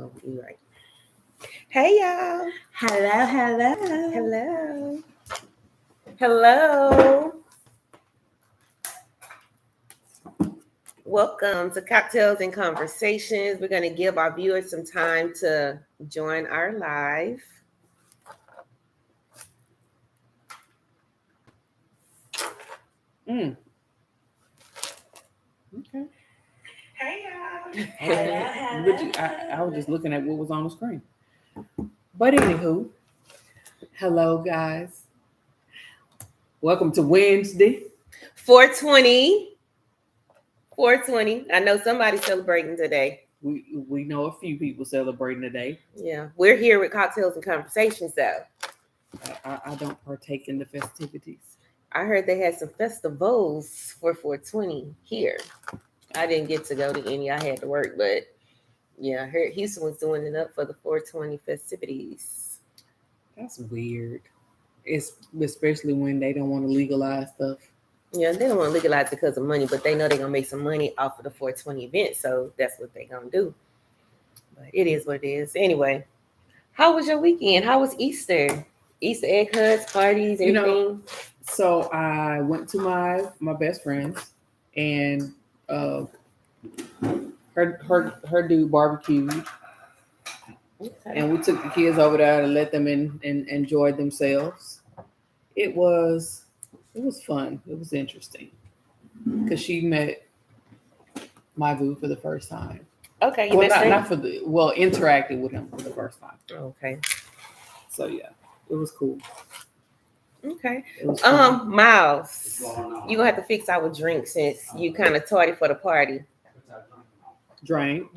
Oh, you're right. Hey, y'all. Hello. Welcome to Cocktails and Conversations. We're going to give our viewers some time to join our live. Okay. Hey, y'all. I was just looking at what was on the screen. But anywho, hello guys. Welcome to Wednesday. 420. 420. I know somebody's celebrating today. We know a few people celebrating today. Yeah. We're here with Cocktails and Conversations, though. I don't partake in the festivities. I heard they had some festivals for 420 here. I didn't get to go to any. I had to work, but yeah, I heard Houston was doing it up for the 420 festivities. That's weird. It's especially when they don't want to legalize stuff. Yeah, they don't want to legalize it because of money, but they know they're gonna make some money off of the 420 event, so that's what they're gonna do. But it is what it is. Anyway, how was your weekend? How was Easter? Easter egg hunts, parties, everything. So I went to my best friend's, and her dude barbecued, Okay. and we took the kids over there to let them in and enjoy themselves. It was fun. It was interesting because she met my boo for the first time. Okay, you well, best friend? not for the interacting with him for the first time. Okay. So yeah, it was cool. Okay. It was fun. Miles, you gonna have to fix our drink since you kind of tardy for the party. Drank.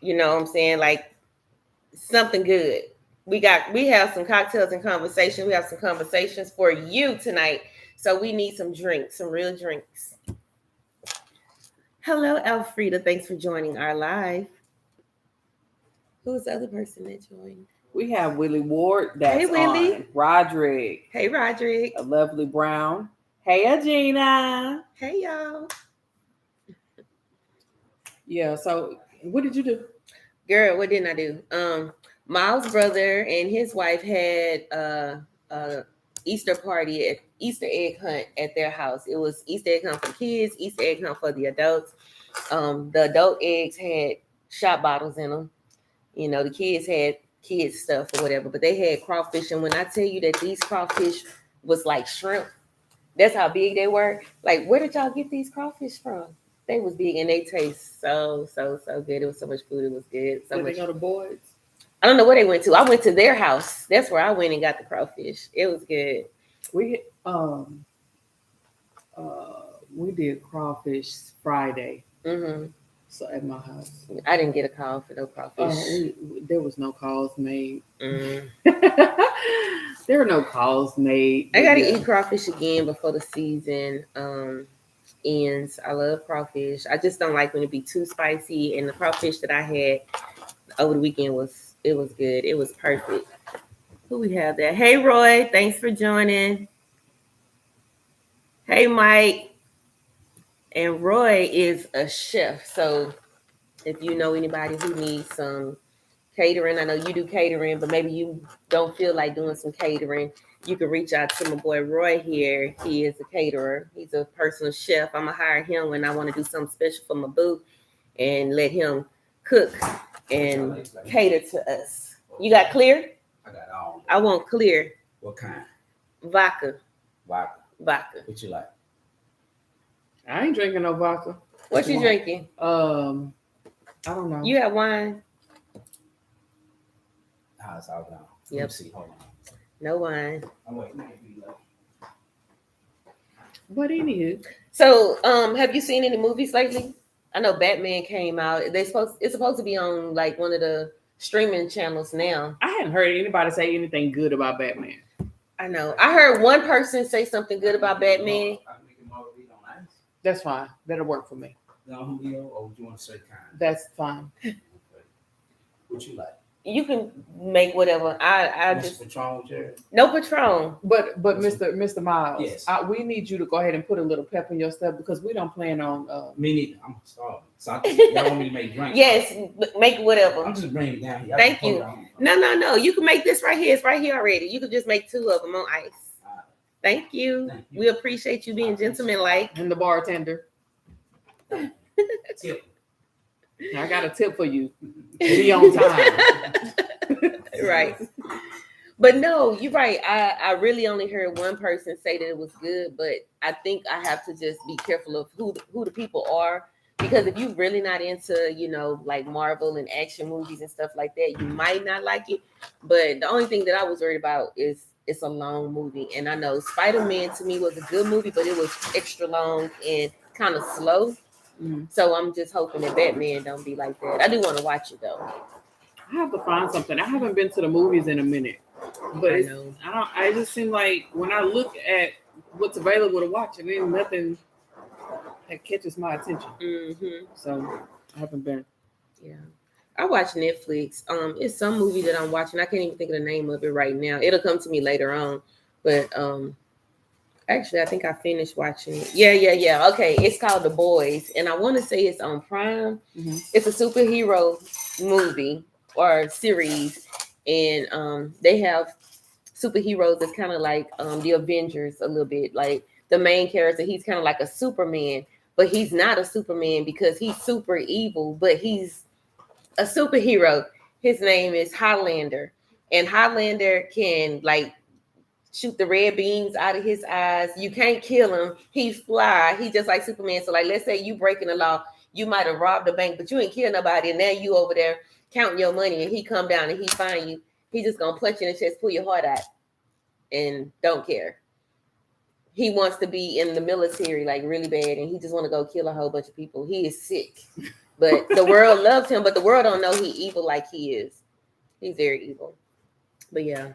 You know what I'm saying? Like something good. We have some cocktails and conversation. We have some conversations for you tonight. So we need some drinks, some real drinks. Hello, Elfrida. Thanks for joining our live. Who's the other person that joined? We have Willie Ward. That's hey, Willie. On. Roderick. Hey, Roderick. A lovely Brown. Hey, Agina. Hey, y'all. Yeah. So, what did you do? Girl, what didn't I do? Miles' brother and his wife had a Easter party at Easter egg hunt at their house. It was Easter egg hunt for kids, Easter egg hunt for the adults. The adult eggs had shot bottles in them. You know, the kids had kids stuff or whatever, but they had crawfish. And when I tell you that these crawfish was like shrimp, that's how big they were. Like, where did y'all get these crawfish from? They was big and they taste so good. It was so much food. It was good. Did they go to Boyd's? I don't know where they went to. I went to their house. That's where I went and got the crawfish. It was good. We did crawfish Friday. Mm-hmm. So at my house, I didn't get a call for no crawfish. There was no calls made. Mm. There were no calls made. I gotta eat crawfish again before the season ends. I love crawfish. I just don't like when it be too spicy. And the crawfish that I had over the weekend was good. It was perfect. Who we have there? Hey Roy, thanks for joining. Hey Mike. And Roy is a chef. So if you know anybody who needs some catering, I know you do catering, but maybe you don't feel like doing some catering, you can reach out to my boy Roy here. He is a caterer. He's a personal chef. I'm going to hire him when I want to do something special for my boo and let him cook and cater to us. You got clear? I got all. I want clear. What kind? Vodka. Vodka. What you like? I ain't drinking no vodka. What you drinking? I don't know. You have wine? It's all down. Yep. Let me see. Hold on. No wine. I'm waiting. But anywho. So, have you seen any movies lately? I know Batman came out. It's supposed to be on like one of the streaming channels now. I haven't heard anybody say anything good about Batman. I know. I heard one person say something good about Batman. That's fine. That'll work for me. Or would you want to say kind? That's fine. Okay. What you like? You can make whatever. I just Patron, Jerry. no Patron. But Mr. Miles, Yes. We need you to go ahead and put a little pep in your step because we don't plan on. Me neither. I'm starving. So y'all want me to make drinks? Yes, make whatever. I'm just bringing it down here. Thank you. No. You can make this right here. It's right here already. You can just make 2 of them on ice. Thank you. Thank you. We appreciate you being gentleman-like. And the bartender. Tip. I got a tip for you. Be on time. Right. But no, you're right. I really only heard one person say that it was good, but I think I have to just be careful of who the people are. Because if you're really not into, like Marvel and action movies and stuff like that, you might not like it. But the only thing that I was worried about is it's a long movie. And I know Spider-Man to me was a good movie, but it was extra long and kind of slow. Mm. So I'm just hoping that Batman don't be like that. I do want to watch it though. I have to find something. I haven't been to the movies in a minute. But I just seem like when I look at what's available to watch, and there's nothing that catches my attention. Mm-hmm. So I haven't been. Yeah, I watch Netflix. It's some movie that I'm watching. I can't even think of the name of it right now. It'll come to me later on. But actually, I think I finished watching it. Yeah. Okay, it's called The Boys, and I want to say it's on Prime. Mm-hmm. It's a superhero movie or series, and they have superheroes that's kind of like the Avengers a little bit. Like the main character, he's kind of like a Superman. But he's not a Superman because he's super evil, but he's a superhero. His name is Highlander. And Highlander can like shoot the red beams out of his eyes. You can't kill him. He fly. He just like Superman. So like, let's say you breaking the law. You might have robbed a bank, but you ain't killed nobody. And now you over there counting your money and he come down and he find you. He just going to punch you in the chest, pull your heart out and don't care. He wants to be in the military like really bad, and he just want to go kill a whole bunch of people. He is sick, but the world loves him. But the world don't know he evil like he is. He's very evil. But yeah,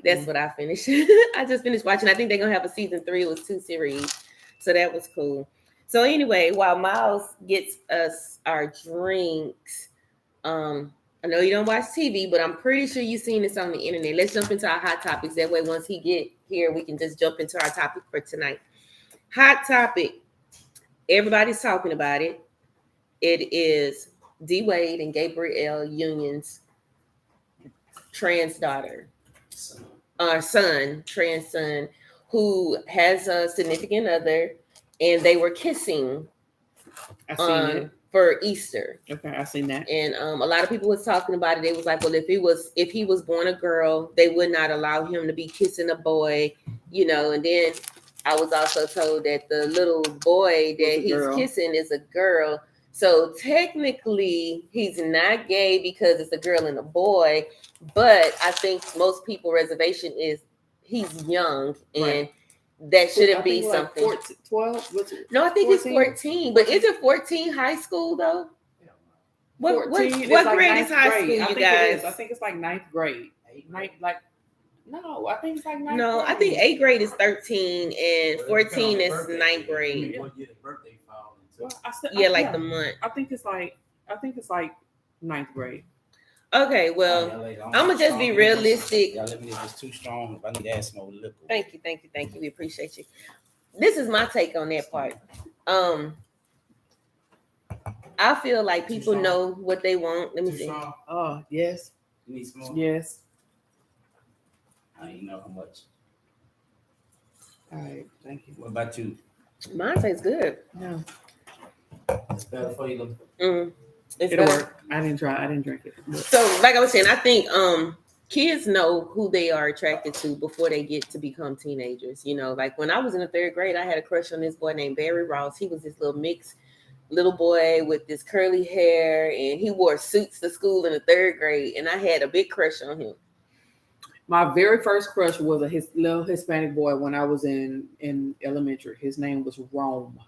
that's what I finished. I just finished watching. I think they're gonna have a season 3. It was 2 series, so that was cool. So anyway, while Miles gets us our drinks, I know you don't watch TV, but I'm pretty sure you've seen this on the internet. Let's jump into our hot topics. That way, once he get here, we can just jump into our topic for tonight. Hot topic. Everybody's talking about it. It is D. Wade and Gabrielle Union's trans daughter, trans son, who has a significant other, and they were kissing. I seen it. For Easter. Okay, I seen that. And a lot of people was talking about it. They was like, well, if he was born a girl, they would not allow him to be kissing a boy, And then I was also told that the little boy that he's kissing is a girl. So technically he's not gay because it's a girl and a boy. But I think most people reservation is he's young and right. That shouldn't be something. Like 12? No, I think 14? It's 14. But isn't 14 high school though? What grade is high school, you guys? I think it's like 9th grade. No, I think it's like 9th grade. No, I think 8th grade is 13 and 14 is 9th grade. What year the birthday fall into? Well, the month. I think it's like 9th grade. Okay, well, I'm gonna just be realistic. Y'all let me know if it's too strong. If I need to add some more liquor. Thank you. We appreciate you. This is my take on that part. I feel like people know what they want. Let me see. Oh, yes. You need some more? Yes. I don't know how much. All right, thank you. What about you? Mine tastes good. No. It's better for you. It'll work. I didn't drink it. So, like I was saying, I think kids know who they are attracted to before they get to become teenagers. Like when I was in the 3rd grade, I had a crush on this boy named Barry Ross. He was this little mixed little boy with this curly hair, and he wore suits to school in the 3rd grade, and I had a big crush on him. My very first crush was a little Hispanic boy when I was in elementary. His name was Rome.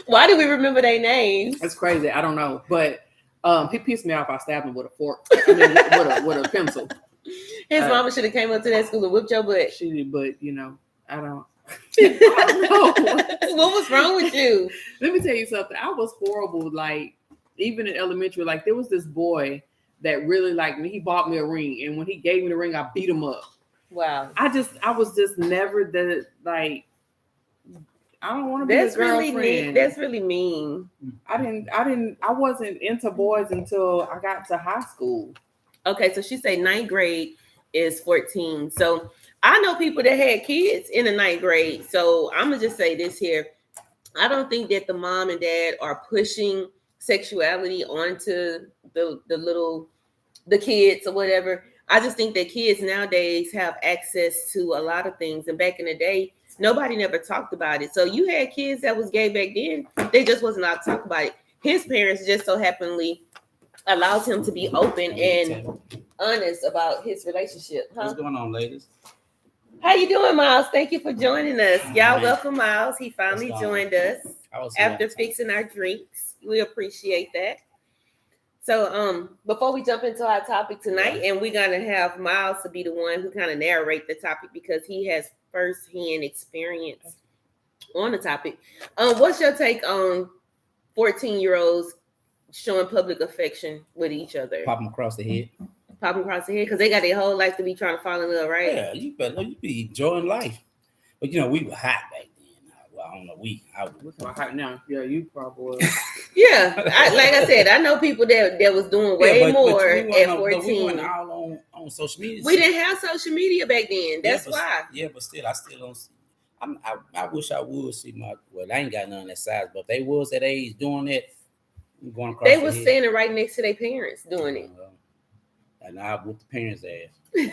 Why do we remember their names? That's crazy. I don't know, but he pissed me off. I stabbed him with a fork. With a pencil. His mama should have came up to that school and whipped your butt. She did, but I don't. What was wrong with you? Let me tell you something. I was horrible. Like even in elementary, like there was this boy that really liked me. He bought me a ring, and when he gave me the ring, I beat him up. Wow. I was just never the like. I don't want to be a girlfriend. Really that's really mean. I wasn't into boys until I got to high school. Okay, so she said 9th grade is 14. So I know people that had kids in the 9th grade. So I'm gonna just say this here. I don't think that the mom and dad are pushing sexuality onto the kids or whatever. I just think that kids nowadays have access to a lot of things. And back in the day, nobody never talked about it. So you had kids that was gay back then. They just wasn't allowed to talk about it. His parents just so happenly allows him to be open and honest about his relationship. What's going on, ladies? How you doing, Miles? Thank you for joining us. Y'all welcome Miles. He finally joined us after fixing our drinks. We appreciate that. So before we jump into our topic tonight, and we're gonna have Miles to be the one who kind of narrate the topic because he has first-hand experience on the topic. What's your take on 14-year-olds showing public affection with each other? Pop them across the head. Pop them across the head because they got their whole life to be trying to fall in love, right? Yeah, you be enjoying life. But we were hot back then. Well, I don't know. We're hot now. Yeah, you probably was. Yeah, like I said, I know people that was doing way more at 14. But we weren't all on social media. We didn't have social media back then. That's why. Yeah, but still, I still don't see. I wish I would see I ain't got none of that size, but if they was that age doing that, going across they was standing right next to their parents doing it. And I whooped the parents' ass.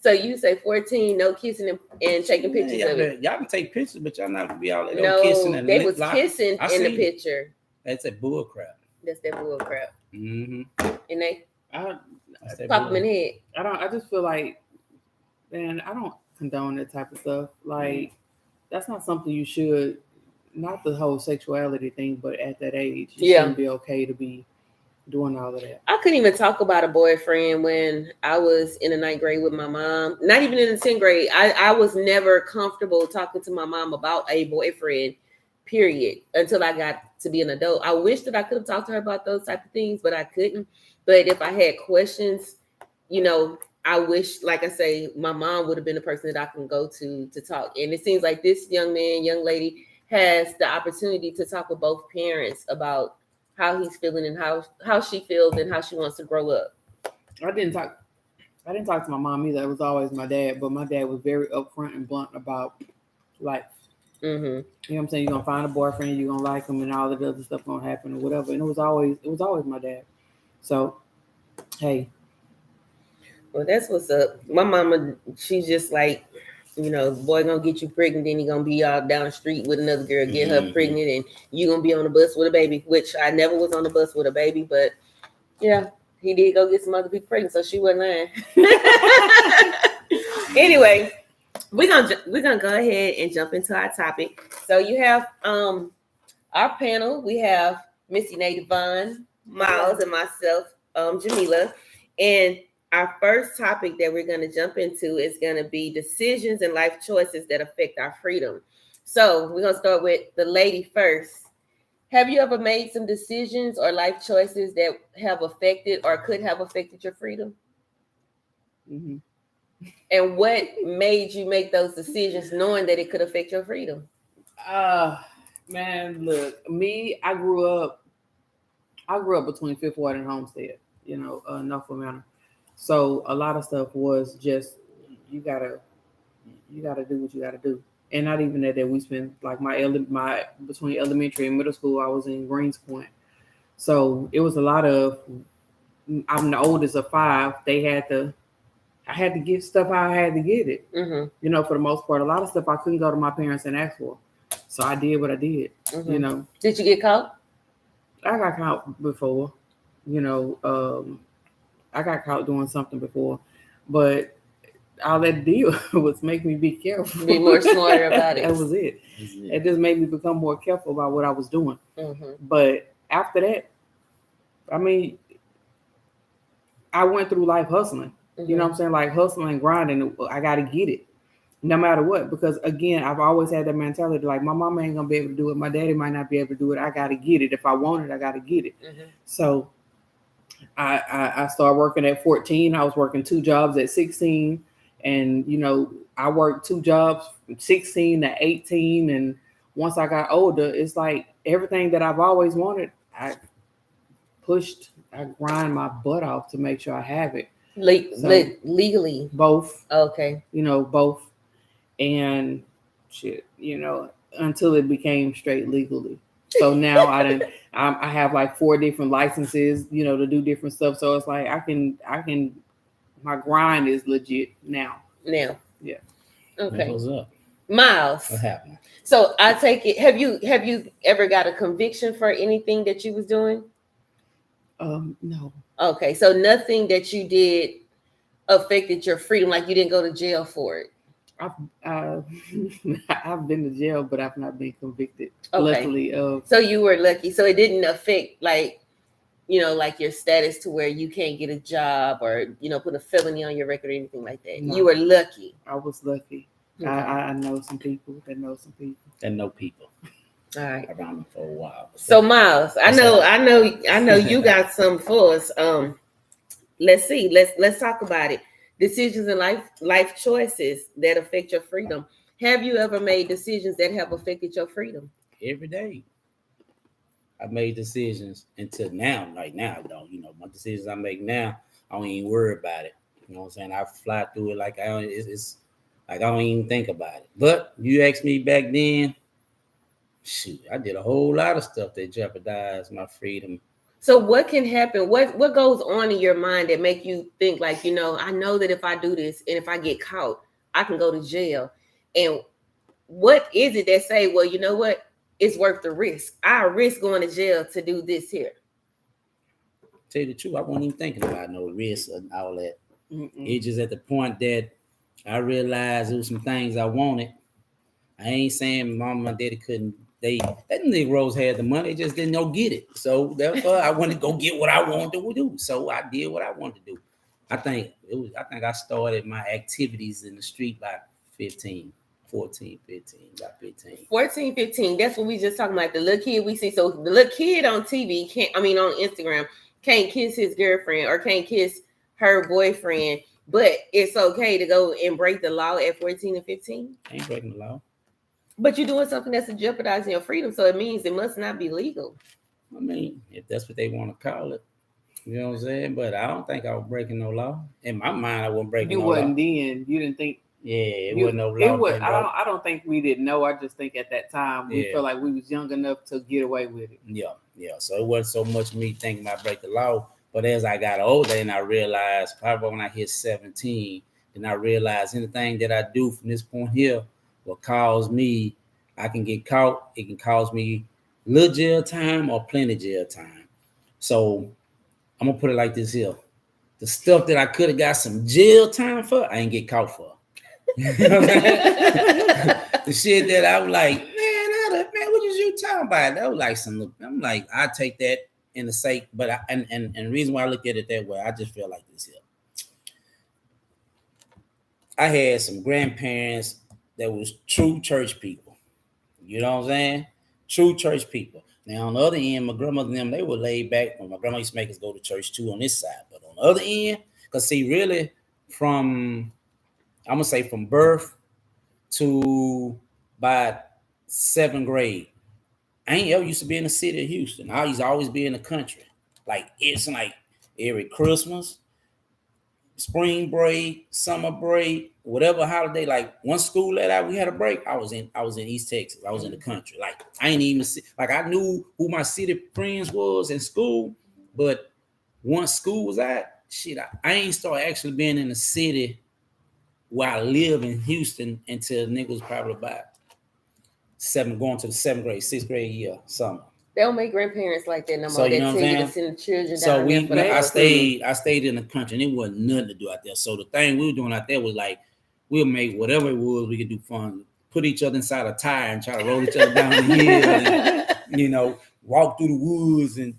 So you say 14, no kissing and taking pictures of it. Y'all can take pictures, but y'all not gonna be out there kissing and they was kissing in the picture. That's a bull crap. That's that bull crap. Mm-hmm. And they pop them in the head. I just feel like, man, I don't condone that type of stuff. Like, that's not something you should. Not the whole sexuality thing, but at that age, it shouldn't be okay to be doing all of that. I couldn't even talk about a boyfriend when I was in the 9th grade with my mom. Not even in the 10th grade. I was never comfortable talking to my mom about a boyfriend, period, until I got to be an adult. I wish that I could have talked to her about those type of things, but I couldn't. But if I had questions, I wish, like I say, my mom would have been the person that I can go to talk. And it seems like this young lady has the opportunity to talk with both parents about how he's feeling and how she feels and how she wants to grow up. I didn't talk to my mom either. It was always my dad, but my dad was very upfront and blunt about life. Mm-hmm. You know what I'm saying? You're gonna find a boyfriend, you're gonna like him, and all of the other stuff gonna happen or whatever. And it was always my dad. So, hey. Well, that's what's up. My mama, she's just like, boy gonna get you pregnant, then he gonna be out down the street with another girl, get her pregnant, and you gonna be on the bus with a baby, which I never was on the bus with a baby, but yeah, he did go get some other people pregnant, so she wasn't lying. Anyway, we're gonna go ahead and jump into our topic. So you have our panel. We have Missy Devon, Miles, and myself, Jamila, and our first topic that we're going to jump into is going to be decisions and life choices that affect our freedom. So we're going to start with the lady first. Have you ever made some decisions or life choices that have affected or could have affected your freedom? Mm-hmm. And what made you make those decisions knowing that it could affect your freedom? Man, look, me, I grew up between Fifth Ward and Homestead, Norfolk Manor. So a lot of stuff was just you gotta do what you gotta do, and not even that we spent like my between elementary and middle school I was in Greens Point, so it was a lot of I'm the oldest of 5. I had to get stuff how I had to get it, for the most part. A lot of stuff I couldn't go to my parents and ask for, so I did what I did. Did you get caught? I got caught before, I got caught doing something before, but all that did was make me be careful. Be more smarter about it. That was it. It just made me become more careful about what I was doing. But after that, I mean, I went through life hustling. You know what I'm saying? Like hustling and grinding. I got to get it no matter what. Because again, I've always had that mentality. Like my mama ain't going to be able to do it. My daddy might not be able to do it. I got to get it. If I want it, I got to get it. So I started working at 14. I was working 2 jobs at 16, and I worked 2 jobs from 16 to 18. And once I got older, it's like everything that I've always wanted, I grind my butt off to make sure I have it. Legally, both, okay. Both, and shit, until it became straight legally. So now I have like 4 different licenses, to do different stuff. So it's like I can my grind is legit now. Now. Yeah. Okay. What's up? Miles. What happened? So I take it, have you ever got a conviction for anything that you was doing? No. Okay, so nothing that you did affected your freedom, like you didn't go to jail for it. I've been to jail, but I've not been convicted. Okay. Luckily, so you were lucky. So it didn't affect like your status to where you can't get a job or put a felony on your record or anything like that. No. You were lucky. I was lucky. Okay. I know some people that know some people that know people. All right, around them for a while. So Miles, I know you got some for us. Let's see. Let's talk about it. Decisions in life choices that affect your freedom. Have you ever made decisions that have affected your freedom? Every day. I made decisions until now. Right now, though, my decisions I make now, I don't even worry about it. You know what I'm saying? I fly through it like it's like I don't even think about it. But you asked me back then, shoot, I did a whole lot of stuff that jeopardized my freedom. So what can happen? What goes on in your mind that make you think like, I know that if I do this and if I get caught, I can go to jail. And what is it that say, well, you know what? It's worth the risk. I risk going to jail to do this here. Tell you the truth, I wasn't even thinking about no risk and all that. It's just at the point that I realized there was some things I wanted. I ain't saying mom and my daddy couldn't. That Negroes had the money, they just didn't go get it. So therefore, I wanted to go get what I wanted to do. So I did what I wanted to do. I think I started my activities in the street by 15. 14, 15, about 15. 14, 15. That's what we just talking about. The little kid we see. So the little kid on TV on Instagram can't kiss his girlfriend or can't kiss her boyfriend, but it's okay to go and break the law at 14 and 15. I ain't breaking the law. But you're doing something that's jeopardizing your freedom, so it means it must not be legal. I mean, if that's what they want to call it, you know what I'm saying? But I don't think I was breaking no law. In my mind, I wasn't breaking no law. You wasn't then. You didn't think. Yeah, it wasn't no law. I don't think we didn't know. I just think at that time we felt like we was young enough to get away with it. Yeah. So it wasn't so much me thinking about break the law, but as I got older and I realized, probably when I hit 17, then I realized anything that I do from this point here will cause me. I can get caught. It can cause me little jail time or plenty jail time. So I'm gonna put it like this here: the stuff that I could have got some jail time for, I ain't get caught for. The shit that I was like, man, what is you talking about? That was like I'm like, I take that in the sake, but and the reason why I look at it that way, I just feel like this here. I had some grandparents that was true church people. You know what I'm saying? True church people. Now on the other end, my grandmother and them, they were laid back. My grandma used to make us go to church too on this side, but on the other end, because see, really from birth to by 7th grade, I ain't ever used to be in the city of Houston. I used to always be in the country. Like it's like every Christmas, spring break, summer break, whatever holiday. Like once school let out, we had a break. I was in East Texas. I was in the country. Like I ain't even like I knew who my city friends was in school, but once school was out, shit, I ain't started actually being in the city where I live in Houston until niggas was probably about 7, going to the 7th grade, 6th grade year, summer. They don't make grandparents like that no more. So you know what I'm saying? To send the children so down I stayed in the country, and it wasn't nothing to do out there. So the thing we were doing out there was like we'll make whatever it was we could do fun, put each other inside a tire and try to roll each other down the hill, and walk through the woods and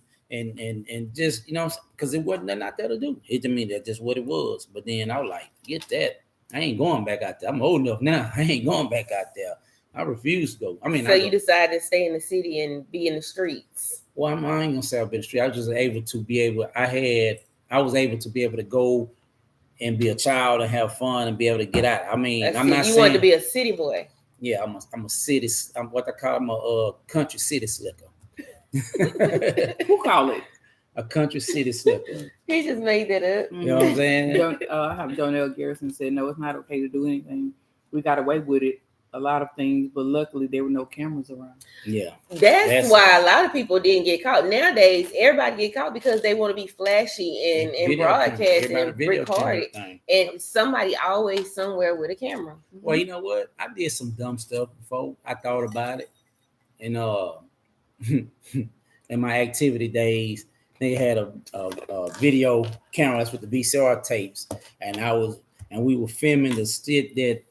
just because it wasn't nothing out there to do. It to me that's just what it was. But then I was like, get that. I ain't going back out there. I'm old enough now. I ain't going back out there. I refuse to go. I mean, so you decided to stay in the city and be in the streets. Well, I ain't gonna say I've been street. I was just able to be able. I was able to be able to go and be a child and have fun and be able to get out. I mean, I'm not you saying wanted to be a city boy. Yeah, I'm a city. I'm what I call. I'm a country city slicker. Who call it? A country city slicker. He just made that up. You know what I'm saying? I have Donnell Garrison said, no, it's not okay to do anything. We got away with it, a lot of things, but luckily there were no cameras around. Yeah. That's why a lot of people didn't get caught. Nowadays, everybody get caught because they want to be flashy and broadcast and record it. And somebody always somewhere with a camera. Well, you know what? I did some dumb stuff before. I thought about it. And in my activity days, they had a video camera. That's with the VCR tapes. And we were filming the shit that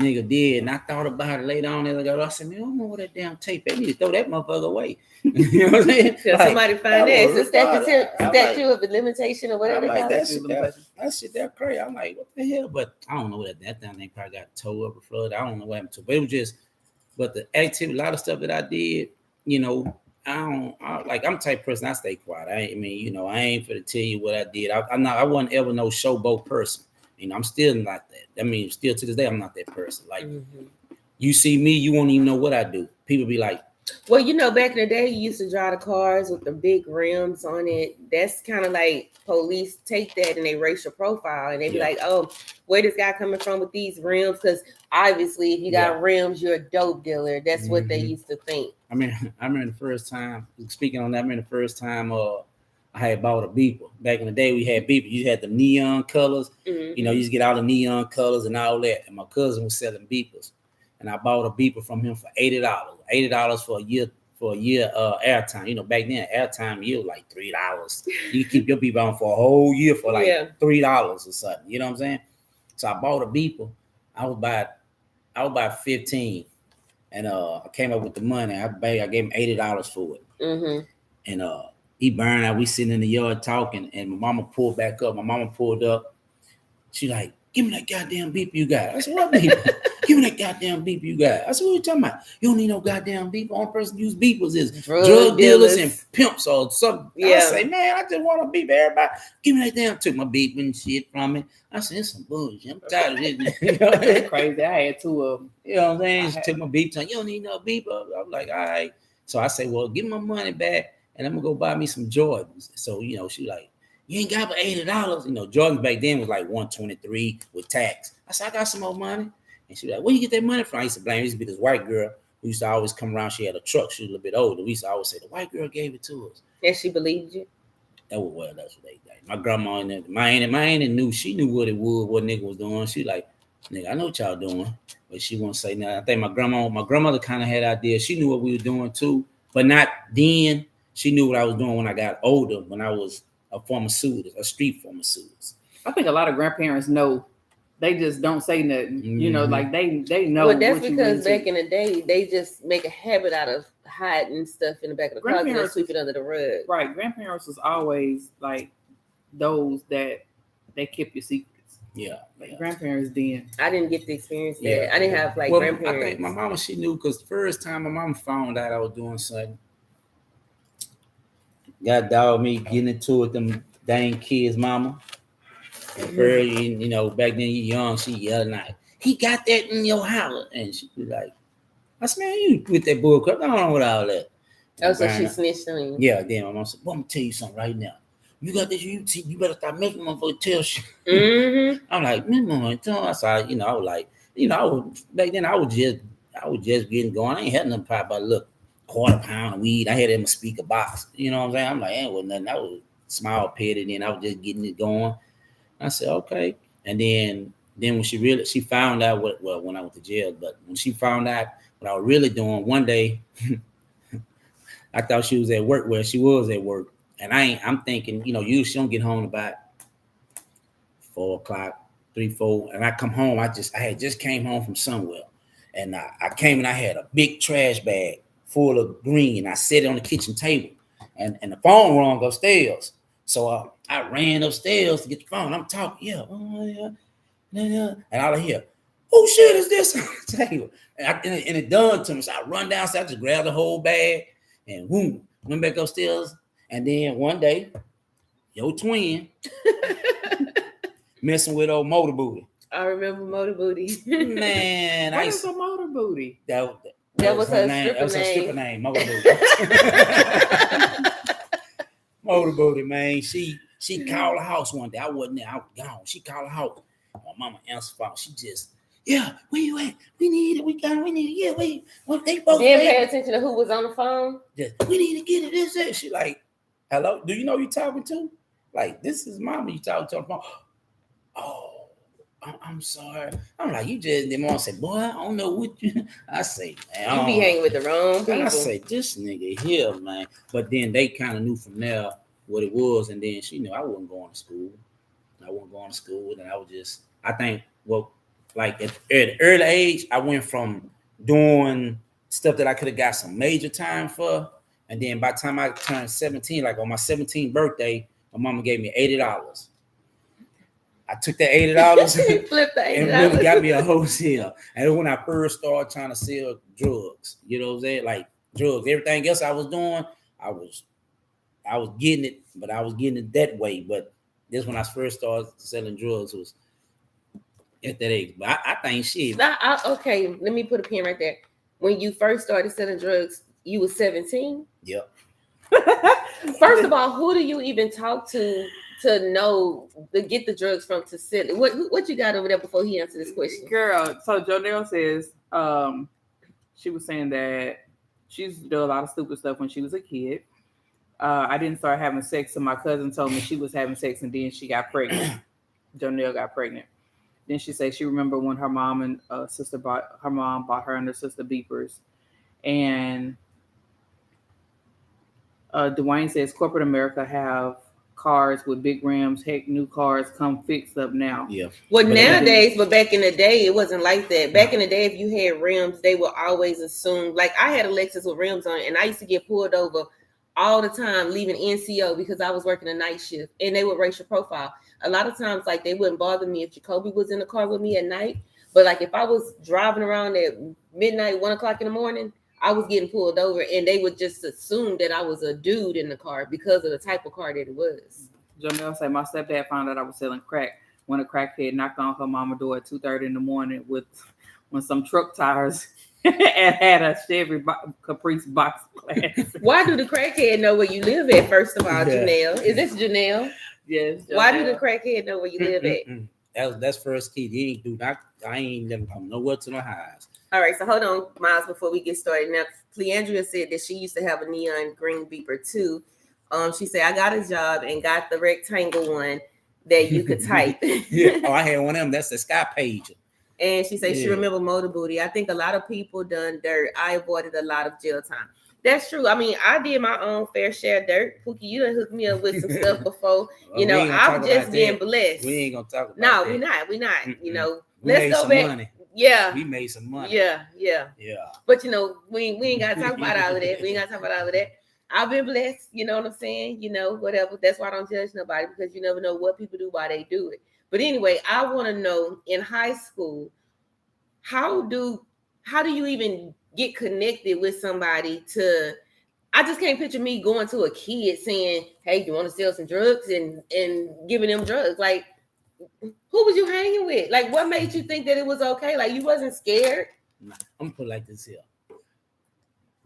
nigga did, and I thought about it later on. I said, man, I don't know what that damn tape. They need to throw that motherfucker away. You know what I'm saying? Like, somebody find that. It's a statute of limitation or whatever. Like, that shit that crazy. I'm like, what the hell? But I don't know what that damn thing probably got towed up or flooded. I don't know what happened to it. But it was just, but the activity, a lot of stuff that I did, you know, I'm the type of person, I stay quiet. I ain't for to tell you what I did. I wasn't ever no showboat person. You know, I'm still not that. I mean, still to this day, I'm not that person. Like, you see me, you won't even know what I do. People be like, well, you know, back in the day, you used to drive the cars with the big rims on it. That's kind of like police take that and they race your profile and they be like, oh, where this guy coming from with these rims? Because obviously, if you got rims, you're a dope dealer. That's what they used to think. I remember the first time, speaking on that, I remember the first time I had bought a beeper. Back in the day, we had beepers. You had the neon colors. You know, you just get all the neon colors and all that. And my cousin was selling beepers. And I bought a beeper from him for $80. $80 for a year airtime. You know, back then, airtime, you was like $3. You keep your beeper on for a whole year for like $3 or something. You know what I'm saying? So I bought a beeper. I was about 15. And I came up with the money. I gave him $80 for it. And he burned out. We sitting in the yard talking, and my mama pulled back up. My mama pulled up. She like, give me that goddamn beeper you got. I said, what beeper? Give me that goddamn beeper you got. I said, what are you talking about? You don't need no goddamn beeper. Only person use beepers is drug dealers and pimps or something. I say, man, I just want a beeper. Everybody, give me that damn. Took my beeper and shit from me. I said, it's some bullshit. I'm tired of this. You know, that's crazy. I had two of them. You know what I'm saying? She took my beeper. You don't need no beeper. I'm like, all right. So I say, well, give me my money back. And I'm gonna go buy me some Jordans. So, you know, she like, you ain't got but $80. You know, Jordans back then was like $123 with tax. I said, I got some more money. And she like, where you get that money from? I used to blame. It used to be this white girl who used to always come around. She had a truck. She was a little bit older. We used to always say, the white girl gave it to us. And she believed you? That's what they think. My grandma and my auntie knew. She knew what it was, what nigga was doing. She like, nigga, I know what y'all doing. But she won't say nothing. I think my grandmother kind of had ideas. She knew what we were doing too. But not then. She knew what I was doing when I got older, when I was a pharmaceutist, a street pharmaceutist. I think a lot of grandparents know. They just don't say nothing. You know, like they know. Well, that's because back in the day, they just make a habit out of hiding stuff in the back of the closet and sweep it under the rug. Right. Grandparents was always like those that they kept your secrets. Yeah. Grandparents did. I didn't get the experience that. I didn't have grandparents. I think my mama, she knew because the first time my mama found out I was doing something, got dog me getting into it, them dang kids, mama. And you know, back then you young, she yelling like, he got that in your house. And she be like, I said, man, you with that bull crap, I don't know what all that. Oh, so she snitched on you. Yeah, then my mom said, well, I'm gonna tell you something right now. You got this, you better stop making motherfucker tell shit. I'm like, man, I said, you know, I was like, you know, back then I was just getting going. I ain't had nothing about a little quarter pound of weed. I had it in my speaker box. You know what I'm saying? I'm like, ain't with nothing. I was small petted, and I was just getting it going. I said, okay. And then when she found out when I went to jail, but when she found out what I was really doing, one day I thought she was at work. Well, she was at work. And I'm thinking, you know, usually she don't get home about 4 o'clock, 3, 4. And I come home, I had just came home from somewhere. And I came and I had a big trash bag full of green. I set it on the kitchen table. And the phone rang upstairs. So I ran upstairs to get the phone. I'm talking, yeah. And I hear, who shit is this on the table? And it dawned to me. So I run downstairs, I just grab the whole bag and boom, went back upstairs, and then one day, your twin messing with old Motor Booty. I remember Motor Booty. Man, What is a motor booty? that was her name. stripper That was her name. stripper name, Motor Booty. Motor Booty, man. She called the house one day. I wasn't there. I was gone. She called the house. My mama answered phone. She just, yeah, where you at? We need it. We need it. Yeah, wait. What they both Didn't pay attention to who was on the phone. Just, we need to get it. This, that. She like, hello. Do you know who you talking to? Like, this is mama. You talking to on the phone? Oh. I'm sorry. I'm like, you just didn't want to say, boy, I don't know what you. I say, man, You be hanging with the wrong people. I say, this nigga here, man. But then they kind of knew from there what it was, and then she knew I wasn't going to school. And I was just, I think, well, like at an early age, I went from doing stuff that I could have got some major time for, and then by the time I turned 17, like on my 17th birthday, my mama gave me $80. I took that $80 Flipped the $80 and really got me a hotel. And when I first started trying to sell drugs, you know what I'm saying? Like drugs, everything else I was doing, I was getting it, but I was getting it that way. But this when I first started selling drugs was at that age. But I think shit. Okay, let me put a pin right there. When you first started selling drugs, you were 17? Yep. First of all, who do you even talk to know to get the drugs from to sell it? What you got over there before he answered this question? Girl, so Jonelle says she was saying that she's done a lot of stupid stuff when she was a kid. I didn't start having sex, so my cousin told me she was having sex, and then she got pregnant. Jonelle got pregnant. Then she said she remembered when her mom and sister bought her and her sister beepers. And Dwayne says corporate America have cars with big rims. Heck, new cars come fixed up now. Yeah. Well, nowadays, but back in the day, it wasn't like that. Back in the day, if you had rims, they would always assume. Like I had a Lexus with rims on, and I used to get pulled over all the time leaving NCO because I was working a night shift, and they would racial profile. A lot of times, like they wouldn't bother me if Jacoby was in the car with me at night, but like if I was driving around at midnight, 1 o'clock in the morning, I was getting pulled over, and they would just assume that I was a dude in the car because of the type of car that it was. Jonelle said my stepdad found out I was selling crack when a crackhead knocked on her mama's door at 2:30 in the morning with some truck tires and had a Chevy Caprice box class. Why do the crackhead know where you live at? First of all, Janelle, is this Janelle? Yes. Jonelle. Why do the crackhead know where you live at? That's first key. He ain't do not. I ain't never come nowhere to no highs. All right, so hold on, Miles, before we get started. Now, Cleandria said that she used to have a neon green beeper too. She said, I got a job and got the rectangle one that you could type. Yeah. Oh, I had one of them. That's the Sky Pager. And she said she remember Motor Booty. I think a lot of people done dirt. I avoided a lot of jail time. That's true. I mean, I did my own fair share of dirt. Pookie, you done hooked me up with some stuff before. You know, I'm just being blessed. We ain't gonna talk about no, that. we're not. Mm-mm. You know, let's go back. Money. Yeah. We made some money. Yeah. But you know, we ain't gotta talk about all of that. I've been blessed, you know what I'm saying? You know, whatever. That's why I don't judge nobody, because you never know what people do, why they do it. But anyway, I want to know in high school, how do you even get connected with somebody to? I just can't picture me going to a kid saying, "Hey, you want to sell some drugs?" and giving them drugs. Like, who was you hanging with? Like, what made you think that it was okay? Like, you wasn't scared? Nah, I'm gonna put it like this here.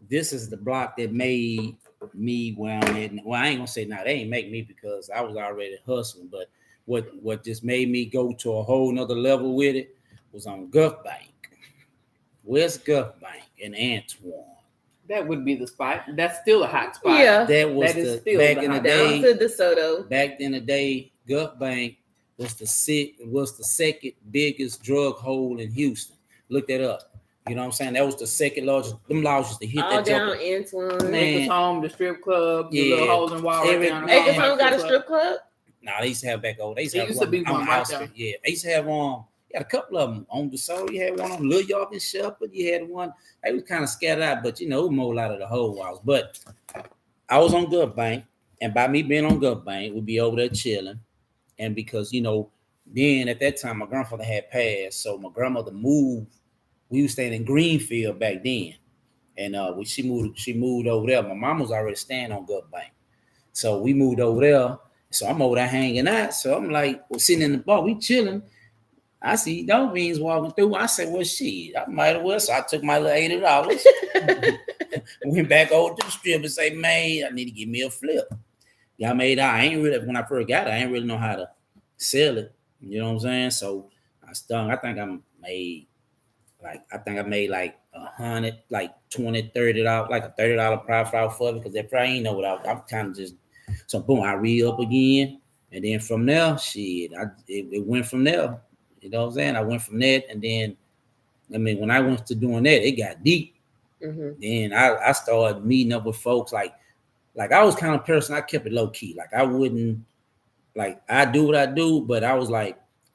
This is the block that made me where I'm at. Well, I ain't gonna say now they ain't make me because I was already hustling, but what just made me go to a whole nother level with it was on Gulf Bank. Where's Gulf Bank in Antoine? That would be the spot. That's still a hot spot. Yeah, that was back in the day. Down to DeSoto. Back in the day, Gulf Bank was the second biggest drug hole in Houston. Look that up. You know what I'm saying? That was the second largest. Them laws used to hit all that down joker. Antoine. Acres Home, the strip club, the little holes in wall right down. Acres Home got a strip club? Nah, they used to have back over. They used to have used one to be on one the right outskirts. Yeah, they used to have you had a couple of them on DeSoto. You had one on Little York and Shepherd. You had one. They was kind of scattered out, but you know, more out of the whole house. But I was on Gulf Bank, and by me being on Gulf Bank, we'd be over there chilling. And because you know, then at that time my grandfather had passed, so my grandmother moved. We was staying in Greenfield back then, And she moved over there. My mom was already staying on Gut Bank. So we moved over there. So I'm over there hanging out. So I'm like, we're sitting in the bar, we chilling. I see dope beans walking through. I said, well, shit, I might as well. So I took my little $80. Went back over to the strip and say, man, I need to give me a flip. Y'all made out. I ain't really, when I first got it, I ain't really know how to sell it. You know what I'm saying? So I stung. I think I made like $100, like $20, $30, like a $30 profit off of it. Because if I ain't know what I'm kind of just, so boom, I re-up again. And then from there, shit, it went from there. You know what I'm saying? I went from that. And then, I mean, when I went to doing that, it got deep. Mm-hmm. Then I started meeting up with folks like I was kind of person, I kept it low key. Like I wouldn't, like I do what I do, but I was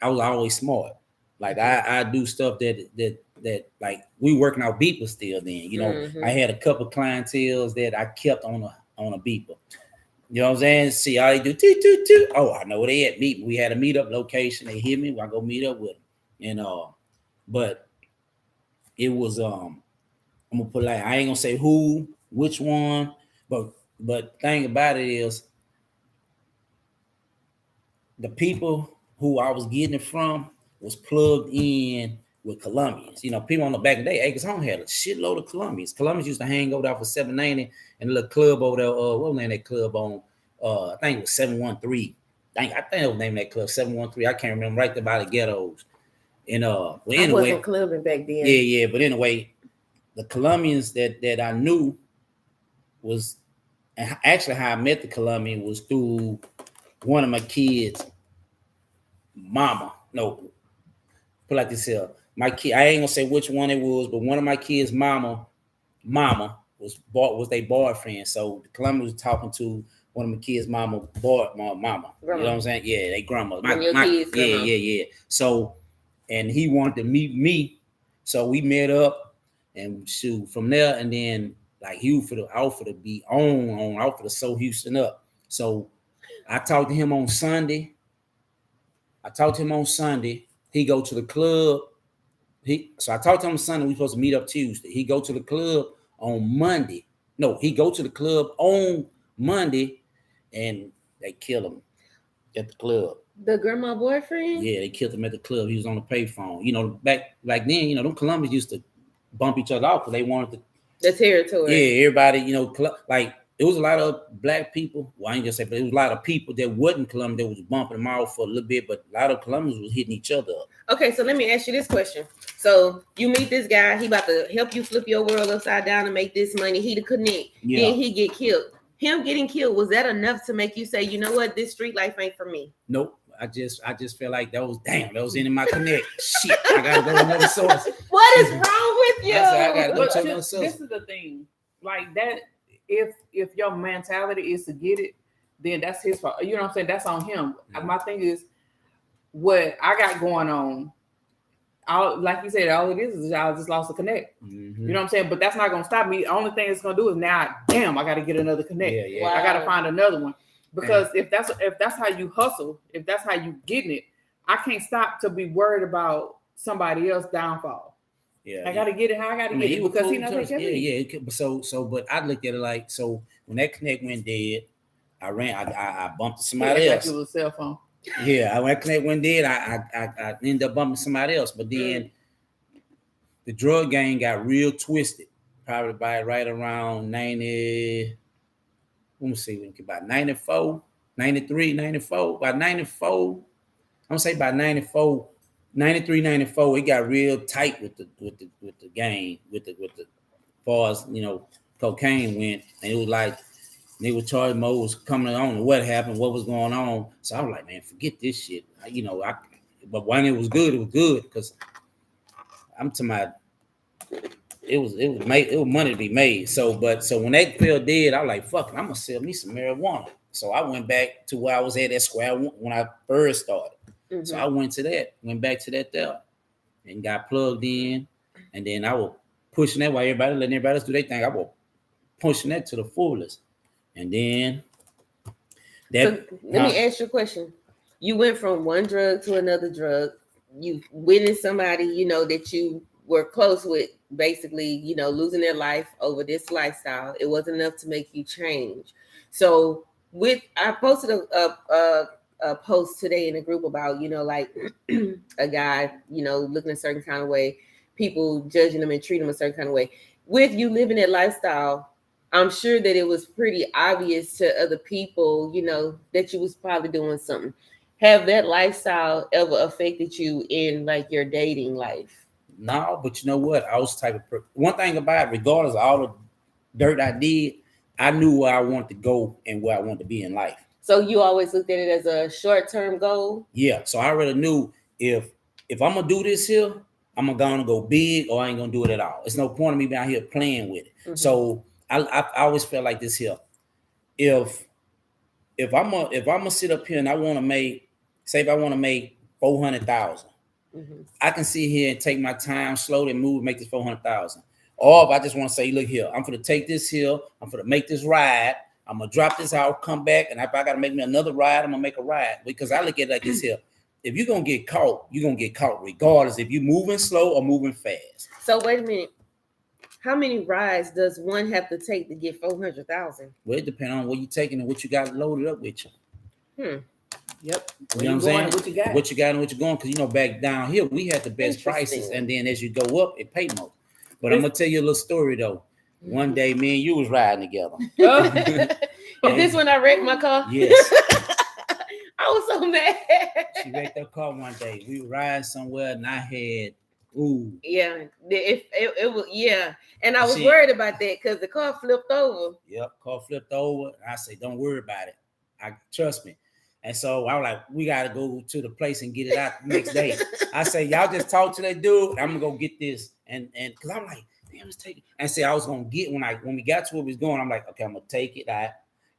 always smart. Like I do stuff that like we working out beepers still then. You know, Mm-hmm. I had a couple clientels that I kept on a beeper. You know what I'm saying? See how they do toot toot toot. Oh, I know where they at. We had a meetup location. They hit me. I go meet up with them. And but it was I'm gonna put like, I ain't gonna say who, which one, but thing about it is the people who I was getting it from was plugged in with Colombians. You know, people on the back of the day, Acres Home had a shitload of Colombians. Colombians used to hang over there for $7.90 and a little club over there. What was the name of that club on? I think it was 713. I think it was named that club 713. I can't remember, right there by the ghettos. And well, anyway, I wasn't clubbing back then. Yeah. But anyway, the Colombians that I knew was, and actually how I met the Colombian was through one of my kids' mama. No, put like this here. My kid, I ain't gonna say which one it was, but one of my kids' mama was their boyfriend. So the Colombian was talking to one of my kids' mama. Grandma. You know what I'm saying? Yeah, they grandma. Yeah. So, and he wanted to meet me. So we met up and shoot from there. And then like he offered to be offered to sew Houston up. So I talked to him on Sunday. He go to the club. So I talked to him on Sunday. We supposed to meet up Tuesday. He go to the club on Monday. No, he go to the club on Monday, and they kill him at the club. The grandma boyfriend? Yeah, they killed him at the club. He was on the payphone. You know, back then, you know, them Colombians used to bump each other off because they wanted the territory. Yeah, everybody, you know, like it was a lot of black people. Well, I ain't gonna say, but it was a lot of people that wasn't Colombian that was bumping them off for a little bit, but a lot of Colombians was hitting each other up. Okay, so let me ask you this question. So you meet this guy, he about to help you flip your world upside down and make this money. He the connect. Yeah. Then he get killed. Him getting killed, was that enough to make you say, you know what, this street life ain't for me? Nope. I just felt like that was in my connect. Shit, I gotta go to another source. What is wrong with you? I gotta go to another source. This is the thing, like that. If your mentality is to get it, then that's his fault. You know what I'm saying? That's on him. Mm-hmm. My thing is, what I got going on, like you said, all it is I just lost a connect. Mm-hmm. You know what I'm saying? But that's not gonna stop me. The only thing it's gonna do is now, damn, I got to get another connect. Yeah. Wow. I got to find another one. Because if that's how you hustle, if that's how you getting it, I can't stop to be worried about somebody else's downfall. Yeah, I gotta get it how I gotta get it because he knows Yeah. So, but I looked at it like, so when that connect went dead, I bumped somebody else. Like it was a cell phone. Yeah, when that connect went dead, I ended up bumping somebody else. But then the drug game got real twisted. Probably by right around 90. Let me see, about 94, 93, 94. By 94, I'm gonna say by 94, 93, 94, it got real tight with the game, with the far as, you know, cocaine went, and it was like they were charging Mo was coming on, what happened, what was going on. So I was like, man, forget this shit. You know, but when it was good because I'm talking about it was money to be made. So when that fell dead, I was like, fuck it, I'm gonna sell me some marijuana. So I went back to where I was at square when I first started. Mm-hmm. So I went back to that there and got plugged in. And then I was pushing that while letting everybody else do their thing. I was pushing that to the fullest. And then let me ask you a question. You went from one drug to another drug. You witnessed somebody, you know, that you were close with basically, losing their life over this lifestyle. It wasn't enough to make you change. So I posted a post today in a group about, like a guy, looking a certain kind of way, people judging him and treating him a certain kind of way. With you living that lifestyle, I'm sure that it was pretty obvious to other people, that you was probably doing something. Have that lifestyle ever affected you in like your dating life? No, but you know what? I was the type of one thing about it, regardless of all the dirt I did, I knew where I wanted to go and where I wanted to be in life. So you always looked at it as a short-term goal? Yeah. So I already knew if I'm gonna do this here, I'm gonna go big or I ain't gonna do it at all. It's no point of me being out here playing with it. Mm-hmm. So I always felt like this here. If I'm gonna sit up here and I want to make, say if I want to make 400,000, mm-hmm. I can sit here and take my time, slowly move, make this 400,000. Or if I just want to say, look here, I'm gonna take this here, I'm gonna make this ride, I'm gonna drop this out, come back, and if I gotta make me another ride, I'm gonna make a ride. Because I look at it like this here. If you're gonna get caught, you're gonna get caught regardless if you're moving slow or moving fast. So wait a minute. How many rides does one have to take to get 400,000? Well, it depends on what you're taking and what you got loaded up with you. Yep. You know what I'm saying? What you got and what you're going, because back down here we had the best prices, and then as you go up, it paid more. But I'm gonna tell you a little story though. Mm-hmm. One day, me and you was riding together. Is this when I wrecked my car? Yes. I was so mad. She wrecked her car one day. We were riding somewhere, and I had. Yeah, it was, yeah, and I was worried about that because the car flipped over. Yep, car flipped over. I say, don't worry about it. Trust me. And so I was like, we gotta go to the place and get it out the next day. I say, y'all just talk to that dude. I'm gonna go get this, and because I'm like, damn, let's take it. And say I was gonna get when we got to where we was going. I'm like, okay, I'm gonna take it out.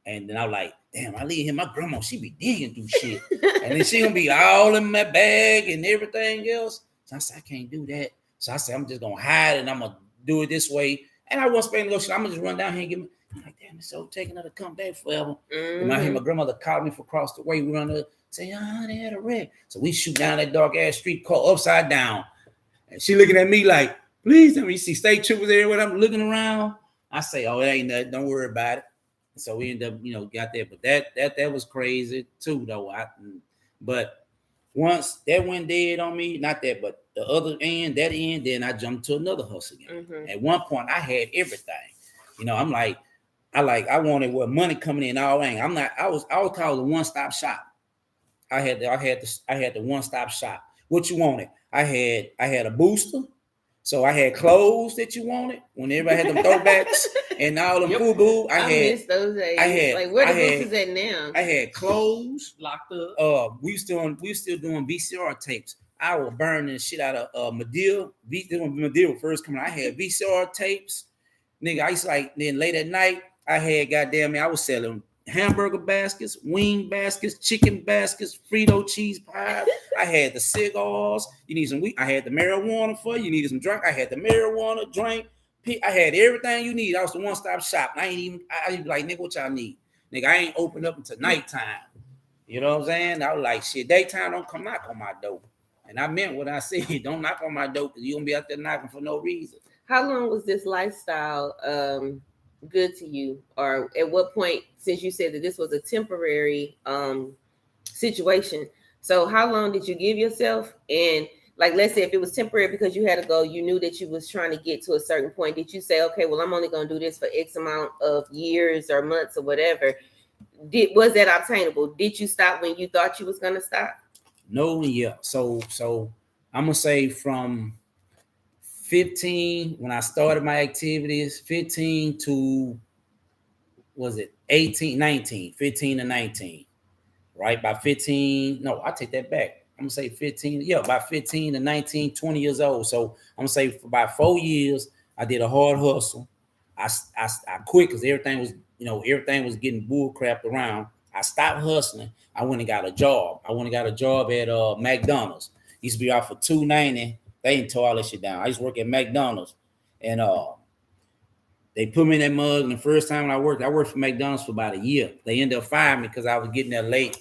And then I was like, damn, I leave here. My grandma, she be digging through shit, and then she gonna be all in my bag and everything else. So I said, I can't do that. So I said, I'm just gonna hide and I'm gonna do it this way. And I wasn't spending no shit. I'm gonna just run down here and get me. I'm like, damn, it's so taking her to come back forever. Mm-hmm. And I hear my grandmother called me from across the way. We run up, say, they had a wreck. So we shoot down that dark ass street, car upside down. And she looking at me like, please let me see state troopers everywhere. I'm looking around. I say, oh, it ain't nothing. Don't worry about it. And so we end up, got there. But that was crazy too, though. But once that went dead on me, not that, but the other end, then I jumped to another hustle again. Mm-hmm. At one point, I had everything. I'm like, I wanted what money coming in all in. I was called the one-stop shop. I had the one-stop shop. What you wanted? I had a booster. So I had clothes that you wanted when everybody had them throwbacks and all them boo. I miss those days. Like where the boosters at now? I had clothes locked up. We still doing VCR tapes. I was burning shit out of Medill. When Medill first coming, I had VCR tapes. Nigga, I used to then late at night, I had I was selling hamburger baskets, wing baskets, chicken baskets, Frito cheese pies. I had the cigars. You need some weed. I had the marijuana for you. You needed some drink. I had the marijuana drink. I had everything you need. I was the one-stop shop. I ain't like, nigga, what y'all need? Nigga, I ain't open up until nighttime. You know what I'm saying? I was like, shit, daytime don't come knock on my door. And I meant what I said. Don't knock on my door because you gonna be out there knocking for no reason. How long was this lifestyle good to you? Or at what point, since you said that this was a temporary situation, so how long did you give yourself? And like, let's say if it was temporary because you had to go, you knew that you was trying to get to a certain point. Did you say, okay, well, I'm only going to do this for X amount of years or months or whatever? Was that obtainable? Did you stop when you thought you was going to stop? No, yeah. So I'm going to say from 15, when I started my activities, 15 to, was it 18, 19, 15 to 19, right? By 15, no, I take that back. I'm gonna say 15, by 15 to 19, 20 years old. So I'm gonna say for about 4 years, I did a hard hustle. I quit because everything was getting bull crapped around. I stopped hustling. I went and got a job. At McDonald's. Used to be out for $2.90. They didn't tore all that shit down. I used to work at McDonald's, and they put me in that mug. And the first time I worked for McDonald's for about a year. They ended up firing me because I was getting there late.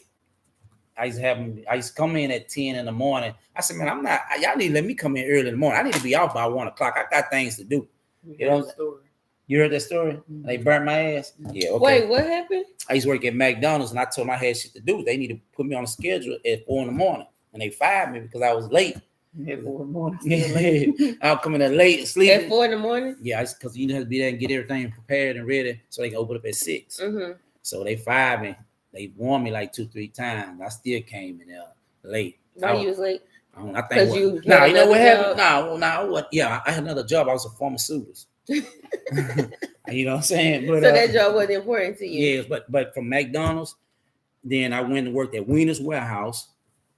I used to come in at 10 in the morning. I said, man, y'all need to let me come in early in the morning. I need to be out by 1 o'clock. I got things to do. You know, you heard that story? Mm-hmm. They burnt my ass. Yeah. Okay. Wait, what happened? I used to work at McDonald's, and I told them I had shit to do. They need to put me on a schedule at 4 in the morning, and they fired me because I was late. At 4 in the morning. Yeah, I'll come in there late and sleep. At 4 in the morning? Yeah, because you have to be there and get everything prepared and ready so they can open up at 6. Mm-hmm. So they fired me. They warned me like 2-3 times. I still came in there late. Why you was late? I think. You know what happened? No. What? Yeah, I had another job. I was a pharmacist. You know what I'm saying? But, so that job wasn't important to you. Yeah, but from McDonald's, then I went and worked at Wiener's Warehouse.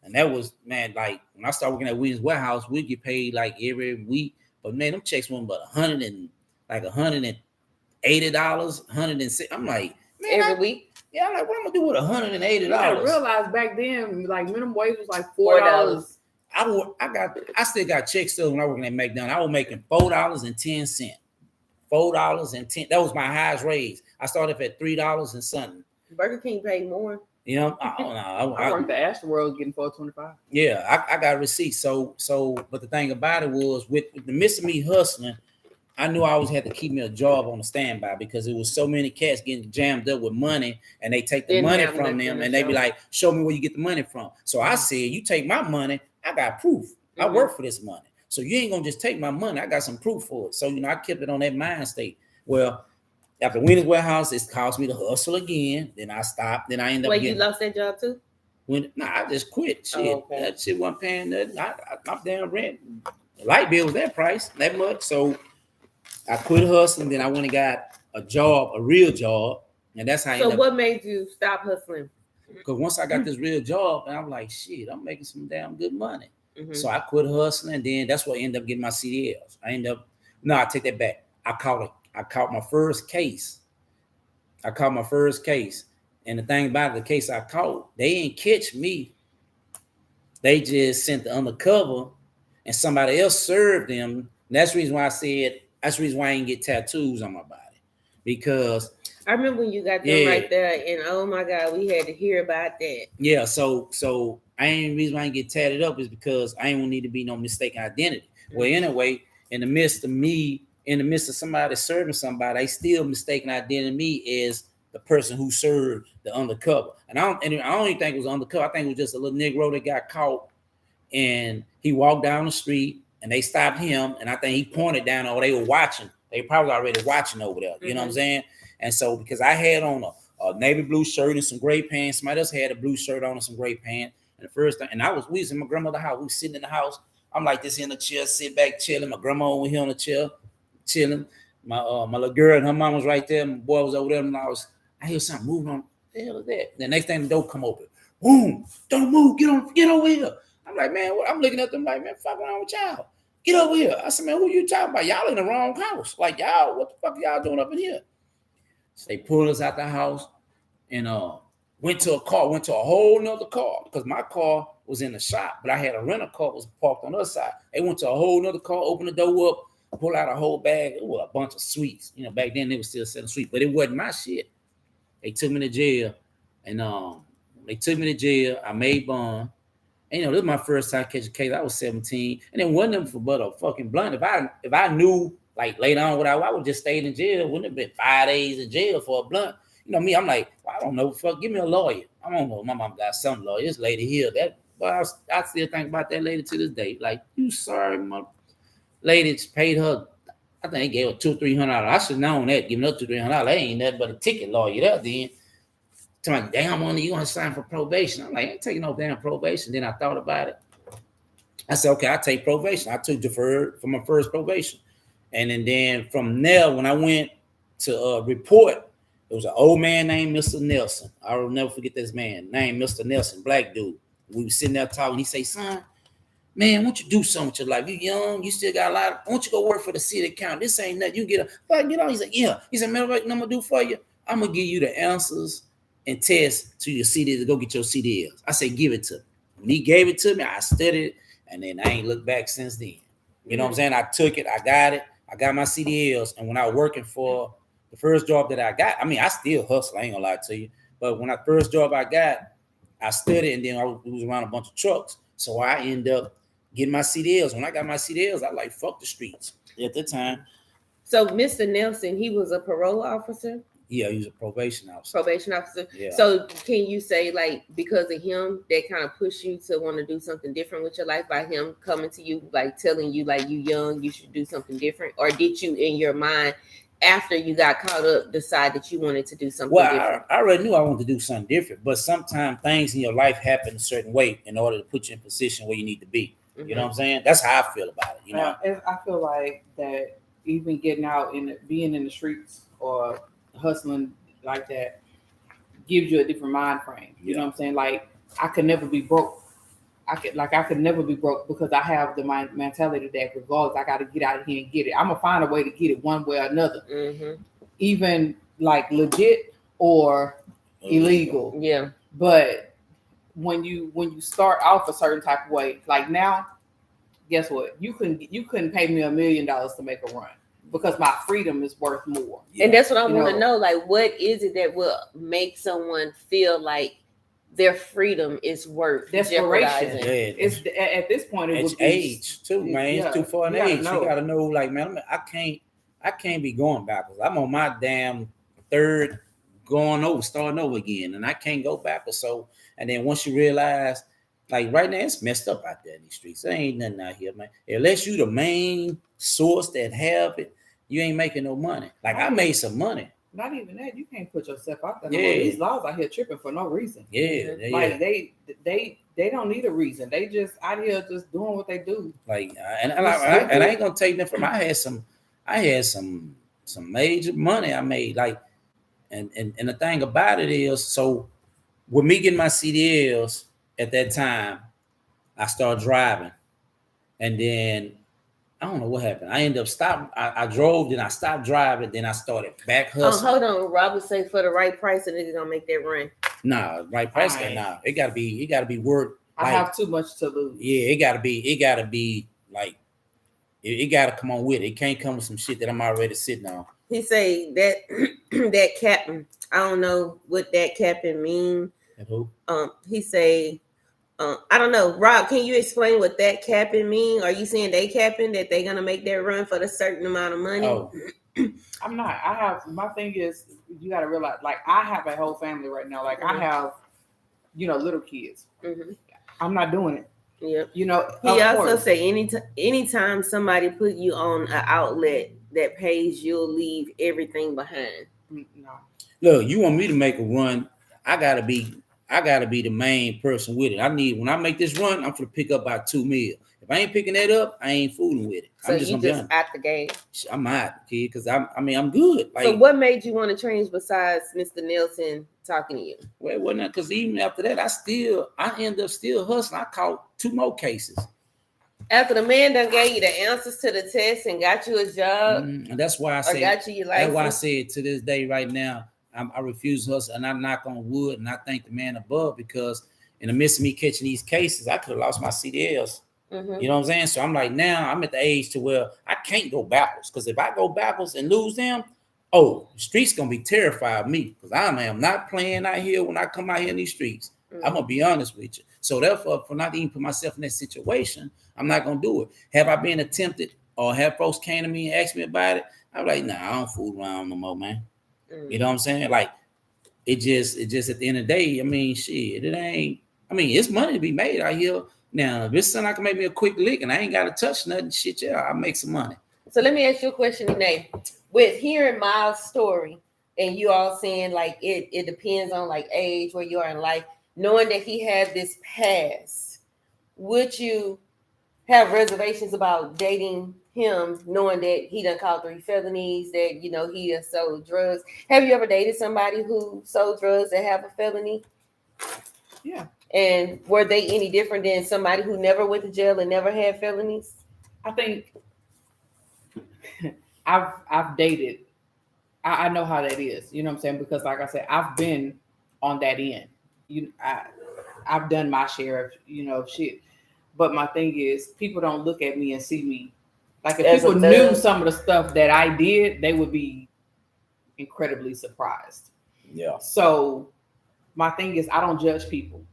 And that was, man, like when I started working at Wiener's Warehouse, we get paid like every week. But man, them checks went about $180, $106. I'm like, man, every week. Yeah, I'm like, what am I gonna do with $180? I realized back then, like minimum wage was like $4. I still got checks still when I was working at McDonald's. I was making $4.10. $4.10. That was my highest raise. I started at $3 and something. Burger King paid more. You know, I don't know. I worked at Astroworld getting $4.25. Yeah, I got receipts. So, but the thing about it was with the midst of me hustling, I knew I always had to keep me a job on the standby because it was so many cats getting jammed up with money, and they take the money from them, and they be like, "Show me where you get the money from." So I said, "You take my money, I got proof. Mm-hmm. I work for this money. So you ain't gonna just take my money. I got some proof for it." So I kept it on that mind state. Well, after Wiener's Warehouse, it caused me to hustle again. Then I stopped. Then I ended up. Wait, you lost that job too? I just quit. Shit, okay. That shit wasn't paying nothing. I'm down rent. The light bill was that price, that much. So I quit hustling. Then I went and got a job, a real job, and that's how. So what made you stop hustling? Because once I got this real job, and I'm like, shit, I'm making some damn good money. Mm-hmm. So I quit hustling. Then that's what I ended up getting my CDLs. I take that back. I caught my first case. And the thing about the case I caught, they didn't catch me. They just sent the undercover, and somebody else served them. And that's the reason why I didn't get tattoos on my body. Because I remember when you got them right there, and oh my God, we had to hear about that. Yeah, so the reason why I didn't get tatted up is because I ain't need to be no mistaken identity. Mm-hmm. Well, anyway, in the midst of somebody serving somebody, they still mistaken identity me as the person who served the undercover. And I don't even think it was undercover. I think it was just a little Negro that got caught, and he walked down the street, and they stopped him, and I think he pointed down, or they were watching. They probably already watching over there. You know what I'm saying? And so because I had on a navy blue shirt and some gray pants, somebody else had a blue shirt on and some gray pants. And the first thing, and we was in my grandmother's house. We was sitting in the house. I'm like this in the chair, sit back, chilling. My grandma over here on the chair, chilling. My little girl and her mom was right there. My boy was over there, and I hear something moving on. The hell is that? The next thing the door come open. Boom! Don't move. Get over here. I'm like, man, what? I'm looking at them like, man, fuck around with y'all. Get over here. I said, man, who you talking about? Y'all in the wrong house. Like, y'all, what the fuck y'all doing up in here? So they pulled us out the house and went to a whole nother car because my car was in the shop, but I had a rental car that was parked on the other side. They went to a whole nother car, opened the door up, pull out a whole bag. It was a bunch of sweets. Back then they were still selling sweets, but it wasn't my shit. They took me to jail, and I made bond. And this was my first time catching a case. I was 17, and it wasn't them for but a fucking blunt. If I knew like later on what I would just stayed in jail. Wouldn't have been 5 days in jail for a blunt. Me, I'm like, well, I don't know. Fuck, give me a lawyer. I don't know. My mom got some lawyer. This lady here, but I still think about that lady to this day. Like, you sorry, my lady paid her. I think they gave her $200-300. I should have known that. Giving her $200-300. That ain't nothing but a ticket lawyer. That then. Tell me, damn, you gonna sign for probation? I'm like, I ain't taking no damn probation. Then I thought about it. I said, okay, I'll take probation. I took deferred for my first probation. And then from there, when I went to report, there was an old man named Mr. Nelson. I will never forget this man named Mr. Nelson, black dude. We were sitting there talking. He say, son, man, why don't you do something with your life? You young, you still got a lot. Why don't you go work for the city county? This ain't nothing. You get on. He said, yeah. He said, man, what I'm gonna do for you? I'm gonna give you the answers and tests to your CD to go get your CDLs. I said, give it to me. When he gave it to me, I studied it, and then I ain't looked back since then. You know what I'm saying? I took it, I got it, I got my CDLs, and when I was working for the first job that I got, I mean, I still hustle, I ain't gonna lie to you, but when I first job I got, I studied, and then I was around a bunch of trucks. So I end up getting my CDLs. When I got my CDLs, I like fuck the streets at the time. So Mr. Nelson, he was a parole officer. Yeah, he was a probation officer. Probation officer. Yeah. So can you say, like, because of him, that kind of pushed you to want to do something different with your life by him coming to you, like telling you, like, you young, you should do something different? Or did you, in your mind, after you got caught up, decide that you wanted to do something different? I already knew I wanted to do something different, but sometimes things in your life happen a certain way in order to put you in a position where you need to be. Mm-hmm. You know what I'm saying? That's how I feel about it. You know, I feel like that even getting out and being in the streets or hustling like that gives you a different mind frame. You know what I'm saying? Like, I could never be broke. I could never be broke because I have the mentality that regardless, I got to get out of here and get it. I'm gonna find a way to get it one way or another, even like legit or illegal. Yeah. But when you start off a certain type of way, like now, guess what? You couldn't pay me $1 million to make a run because my freedom is worth more. And that's what I want to know. Like, what is it that will make someone feel like their freedom is worth desperation? Yeah. It's at this point it it's would be age too, man. It's too far in age. Know. You gotta know, like, man, I can't be going backwards. I'm on my damn third starting over again, and I can't go backwards. So, and then once you realize, like, right now it's messed up out there in these streets. There ain't nothing out here, man. Unless you the main source that have it, you ain't making no money. Like, I made some money. Not even that. You can't put yourself out there. Yeah. These laws out here tripping for no reason. Yeah. Like they don't need a reason. They just out here just doing what they do. Like, and I ain't gonna take them from. I had some major money I made. Like, and the thing about it is, so with me getting my CDLs at that time, I started driving, and then I don't know what happened. I ended up stopping. I drove, then I stopped driving, then I started back hustling. Hold on, Robert say for the right price, and it's gonna make that run. Nah, right price. Nah, it gotta be worth. I have too much to lose. Yeah, it gotta be like, it gotta come on with it. It can't come with some shit that I'm already sitting on. He say that that capping. I don't know what that capping mean. And who? He say, I don't know. Rob, can you explain what that capping mean? Are you saying they capping that they gonna make that run for a certain amount of money? Oh. I'm not. My thing is, you gotta realize, like, I have a whole family right now. Like, I have, little kids. I'm not doing it. Yep. He also say anytime somebody put you on an outlet that pays, you'll leave everything behind. No. Look, you want me to make a run? I gotta be the main person with it. When I make this run, I'm gonna pick up about $2 million. If I ain't picking that up, I ain't fooling with it. So I'm just out the game. I'm out, kid, because I'm good. Like, so what made you want to change besides Mr. Nelson talking to you? Well, it wasn't, because even after that, I ended up still hustling. I caught 2 more cases. After the man done gave you the answers to the test and got you a job, and that's why I say, got you your license. That's why I said to this day right now, I refuse to hustle, and I knock on wood, and I thank the man above, because in the midst of me catching these cases, I could have lost my CDLs. You know what I'm saying? So I'm like, now I'm at the age to where I can't go backwards, because if I go backwards and lose them, the streets gonna be terrified of me, because I am not playing out here when I come out here in these streets. I'm gonna be honest with you. So therefore, for not even put myself in that situation, I'm not gonna do it. Have I been attempted, or have folks came to me and asked me about it? I'm like, nah, I don't fool around no more, man. You know what I'm saying? Like, it just at the end of the day, I mean, shit, it ain't. I mean, it's money to be made out here. Now, if this son I can make me a quick lick and I ain't gotta touch nothing, shit, yeah, I'll make some money. So let me ask you a question, Renee. With hearing Miles' story, and you all saying, like, it depends on, like, age, where you are in life, knowing that he had this past, would you have reservations about dating him, knowing that he done caught 3 felonies, that, he done sold drugs? Have you ever dated somebody who sold drugs that have a felony? Yeah. And were they any different than somebody who never went to jail and never had felonies? I think I've dated. I know how that is. You know what I'm saying? Because, like I said, I've been on that end. I've done my share of, shit. But my thing is, people don't look at me and see me. Like, if people knew some of the stuff that I did, they would be incredibly surprised. Yeah. So my thing is, I don't judge people.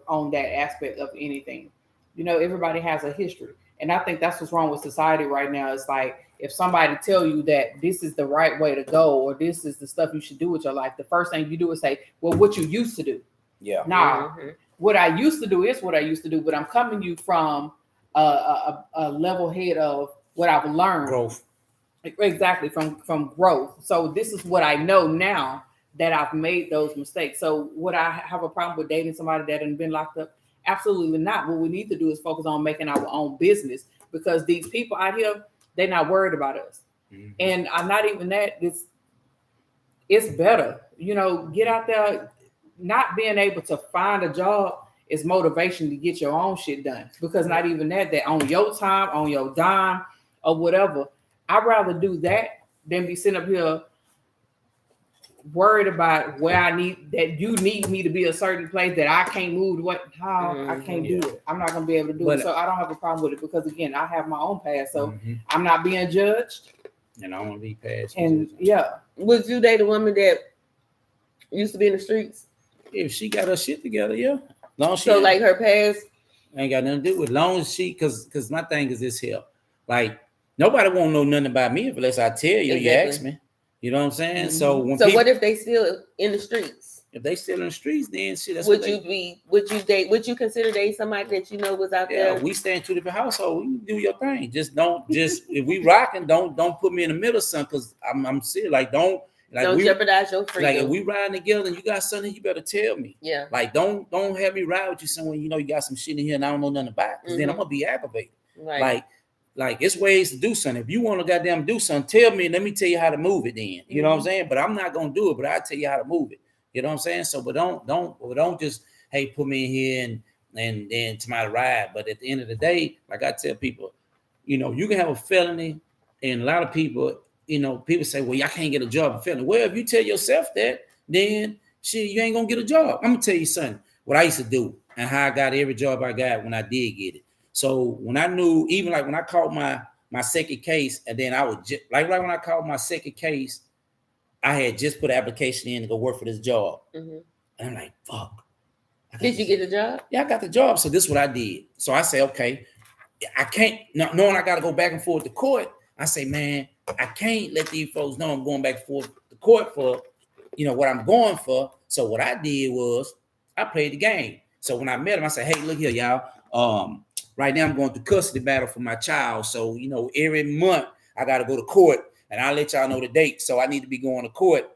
on that aspect of anything. Everybody has a history. And I think that's what's wrong with society right now. It's like if somebody tell you that this is the right way to go or this is the stuff you should do with your life, the first thing you do is say, well, what you used to do. Yeah. Now, what I used to do is what I used to do, but I'm coming to you from a level head of what I've learned. Growth. Exactly, from growth. So this is what I know now that I've made those mistakes. So would I have a problem with dating somebody that had been locked up? Absolutely not. What we need to do is focus on making our own business, because these people out here, they're not worried about us. Mm-hmm. And I'm not even that. It's better, get out there. Not being able to find a job is motivation to get your own shit done, because not even that on your time, on your dime or whatever. I'd rather do that than be sitting up here worried about where you need me to be a certain place that I can't move to I can't do it. I'm not going to be able to do it. So I don't have a problem with it, because again, I have my own past. So I'm not being judged. And I don't want to be past. And yeah. Would you date a woman that used to be in the streets? If she got her shit together, yeah. Like her past ain't got nothing to do with, long as she, because my thing is this here. Like, nobody won't know nothing about me unless I tell you, you ask me. You know what I'm saying? Mm-hmm. So what if they still in the streets? If they still in the streets, then shit. That's would you consider dating somebody that was out there? Yeah, we stay in two different households. You do your thing. Just if we rocking, don't put me in the middle, son, because I'm serious. Like don't jeopardize your freedom. Like if we riding together and you got something, you better tell me. Yeah. Like don't have me ride with you somewhere you got some shit in here and I don't know nothing about. Because then I'm gonna be aggravated. Right. Like it's ways to do something. If you want to goddamn do something, tell me and let me tell you how to move it then. You know what I'm saying? But I'm not gonna do it, but I'll tell you how to move it. You know what I'm saying? So but don't just put me in here and then to my ride. But at the end of the day, like I tell people, you can have a felony, and a lot of people, people say, well, y'all can't get a job in felony. Well, if you tell yourself that, then shit, you ain't gonna get a job. I'm gonna tell you something, what I used to do and how I got every job I got when I did get it. So when I knew, even like when I caught my second case, and then I would like when I caught my second case, I had just put an application in to go work for this job. Mm-hmm. And I'm like, fuck. Did you get the job? Yeah, I got the job. So this is what I did. So I say, okay, I can't, knowing I got to go back and forth to court, I say, man, I can't let these folks know I'm going back and forth to court for, what I'm going for. So what I did was I played the game. So when I met him, I said, hey, look here, y'all. Right now I'm going through custody battle for my child. So, every month I got to go to court, and I'll let y'all know the date. So I need to be going to court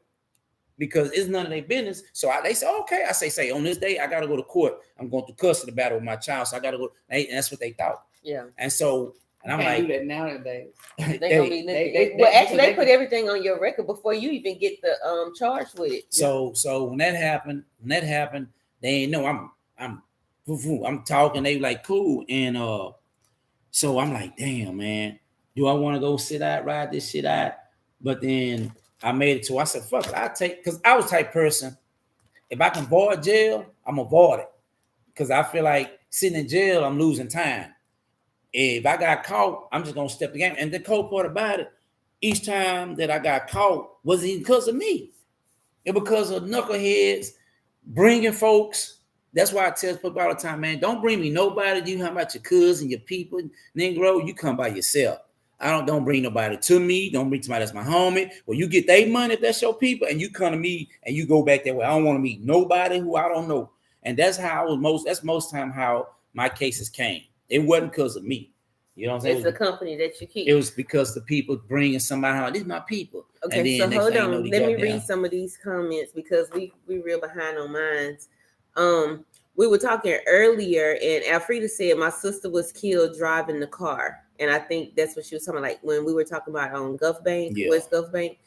because it's none of their business. So they say, okay. I say on this day, I got to go to court. I'm going through custody battle with my child. So I got to go. And that's what they thought. Yeah. And so, and I'm like, do that nowadays. They put everything on your record before you even get the charge with it. So when that happened, they ain't know I'm talking, they like cool. And so I'm like, damn, man, do I want to go ride this shit out? But then I made it to, I said, fuck it, because I was the type person, if I can avoid jail, I'm avoid it. Because I feel like sitting in jail, I'm losing time. If I got caught, I'm just gonna step the game. And the cold part about it, each time that I got caught wasn't even because of me. It was because of knuckleheads bringing folks. That's why I tell people all the time, man, don't bring me nobody. You come about your cousin, your people, Negro, you come by yourself. Don't bring nobody to me. Don't bring somebody that's my homie. Well, you get their money if that's your people, and you come to me and you go back that way. I don't want to meet nobody who I don't know. And that's how that's most time how my cases came. It wasn't because of me. You know what I'm saying? It's the company that you keep. It was because the people bringing somebody out. These are my people. Okay, so hold on. Let me read some of these comments because we real behind on mines. We were talking earlier, and Alfreda said my sister was killed driving the car, and I think that's what she was talking about. Like when we were talking about on Gulf Bank, West Gulf Bank.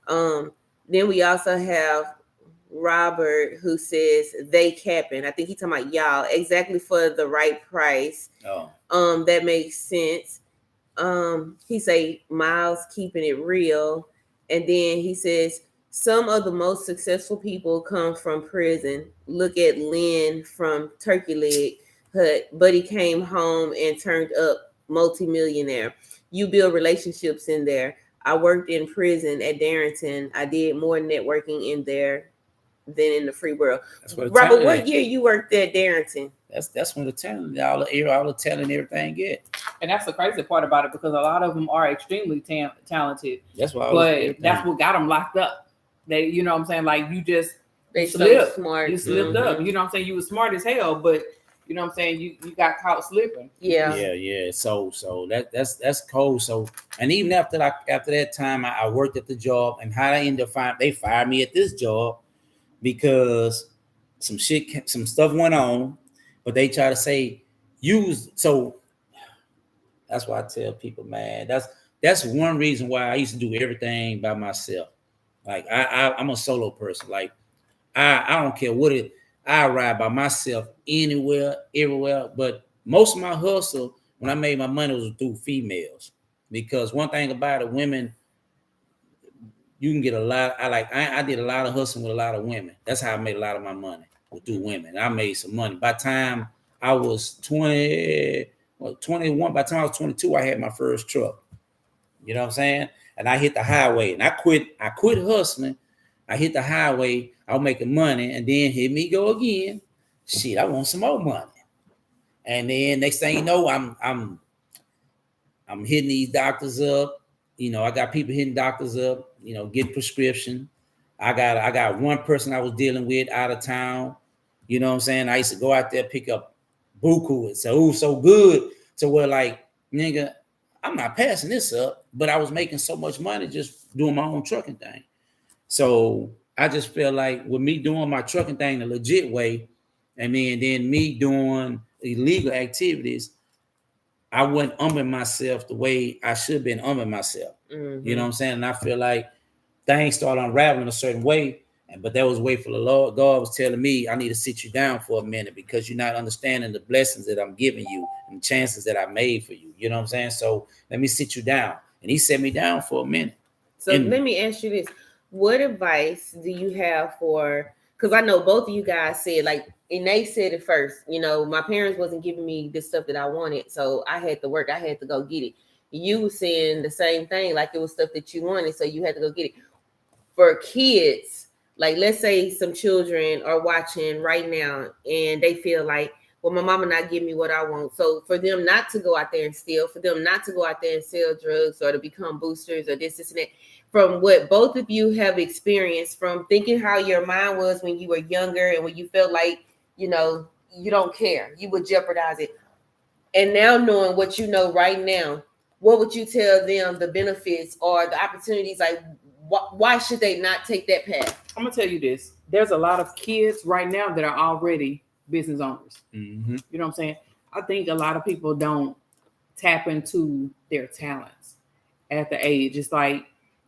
Then we also have Robert who says they capping. I think he's talking about y'all exactly for the right price. That makes sense. He say Miles keeping it real, and then he says some of the most successful people come from prison. Look at Lynn from Turkey Leg Hut, but he came home and turned up multimillionaire. You build relationships in there. I worked in prison at Darrington. I did more networking in there than in the free world. That's what Robert, what year you worked at Darrington? That's when the talent, all the talent, everything get. And that's the crazy part about it, because a lot of them are extremely talented. That's why. But that's what got them locked up. They, you know what I'm saying? Like They slipped. So smart. You slipped up. You know what I'm saying? You were smart as hell, but you know what I'm saying? You got caught slipping. Yeah. So that's cold. So, and even after that time, I worked at the job, and how they ended up they fired me at this job because some stuff went on, but they try to say so. That's why I tell people, man, that's one reason why I used to do everything by myself. Like I'm a solo person. Like I don't care what I ride by myself anywhere, everywhere. But most of my hustle when I made my money was through females, because one thing about it, women, you can get a lot. I did a lot of hustling with a lot of women. That's how I made a lot of my money, through women. I made some money. By the time I was 21, by the time I was 22, I had my first truck. You know what I'm saying? And I hit the highway, and I quit hustling. I hit the highway, I was making money, and then here me go again. Shit, I want some more money. And then next thing you know, I'm hitting these doctors up. You know, I got people hitting doctors up, you know, getting prescription. I got one person I was dealing with out of town. You know what I'm saying? I used to go out there, pick up buku and say, "Oh, so good." So we're like, nigga, I'm not passing this up, but I was making so much money just doing my own trucking thing. So I just feel like with me doing my trucking thing the legit way, and then me doing illegal activities, I wasn't umbing myself the way I should have been umbing myself. Mm-hmm. You know what I'm saying? And I feel like things started unraveling a certain way. But that was way for the Lord. God was telling me, I need to sit you down for a minute, because you're not understanding the blessings that I'm giving you and the chances that I made for you. You know what I'm saying? So let me sit you down. And he set me down for a minute. So let me ask you this. What advice do you have for, because I know both of you guys said, like, and they said it first, you know, my parents wasn't giving me the stuff that I wanted. So I had to work. I had to go get it. You were saying the same thing, like it was stuff that you wanted. So you had to go get it. For kids, like, let's say some children are watching right now and they feel like, well, my mama not giving me what I want. So for them not to go out there and steal, for them not to go out there and sell drugs or to become boosters or this and that, from what both of you have experienced, from thinking how your mind was when you were younger and when you felt like, you know, you don't care, you would jeopardize it, and now knowing what you know right now, what would you tell them the benefits or the opportunities? Like, why should they not take that path? I'm gonna tell you this. There's a lot of kids right now that are already business owners. Mm-hmm. You know what I'm saying? I think a lot of people don't tap into their talents at the age. It's like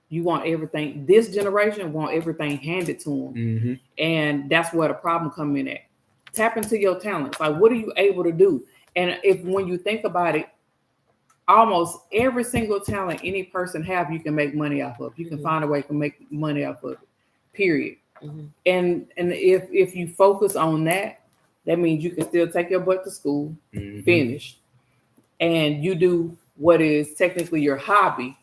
you want everything. This generation want everything handed to them. Mm-hmm. And that's where the problem comes in at. Tap into your talents. Like, what are you able to do? And when you think about it, almost every single talent any person have, you can make money off of. You can find a way to make money off of it, period. Mm-hmm. And if you focus on that, that means you can still take your butt to school, finish, and you do what is technically your hobby,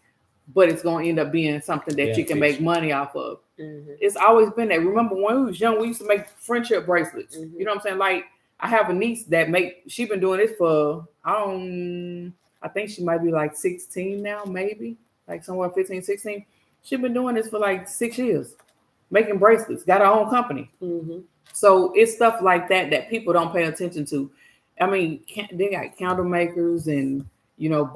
but it's going to end up being something that you can make money off of. Mm-hmm. It's always been that. Remember when we was young, we used to make friendship bracelets. Mm-hmm. You know what I'm saying? Like, I have a niece that she been doing this for, I think she might be like 16 now, maybe like somewhere 15, 16. She's been doing this for like 6 years, making bracelets, got her own company. Mm-hmm. So it's stuff like that people don't pay attention to. I mean, they got candle makers and, you know,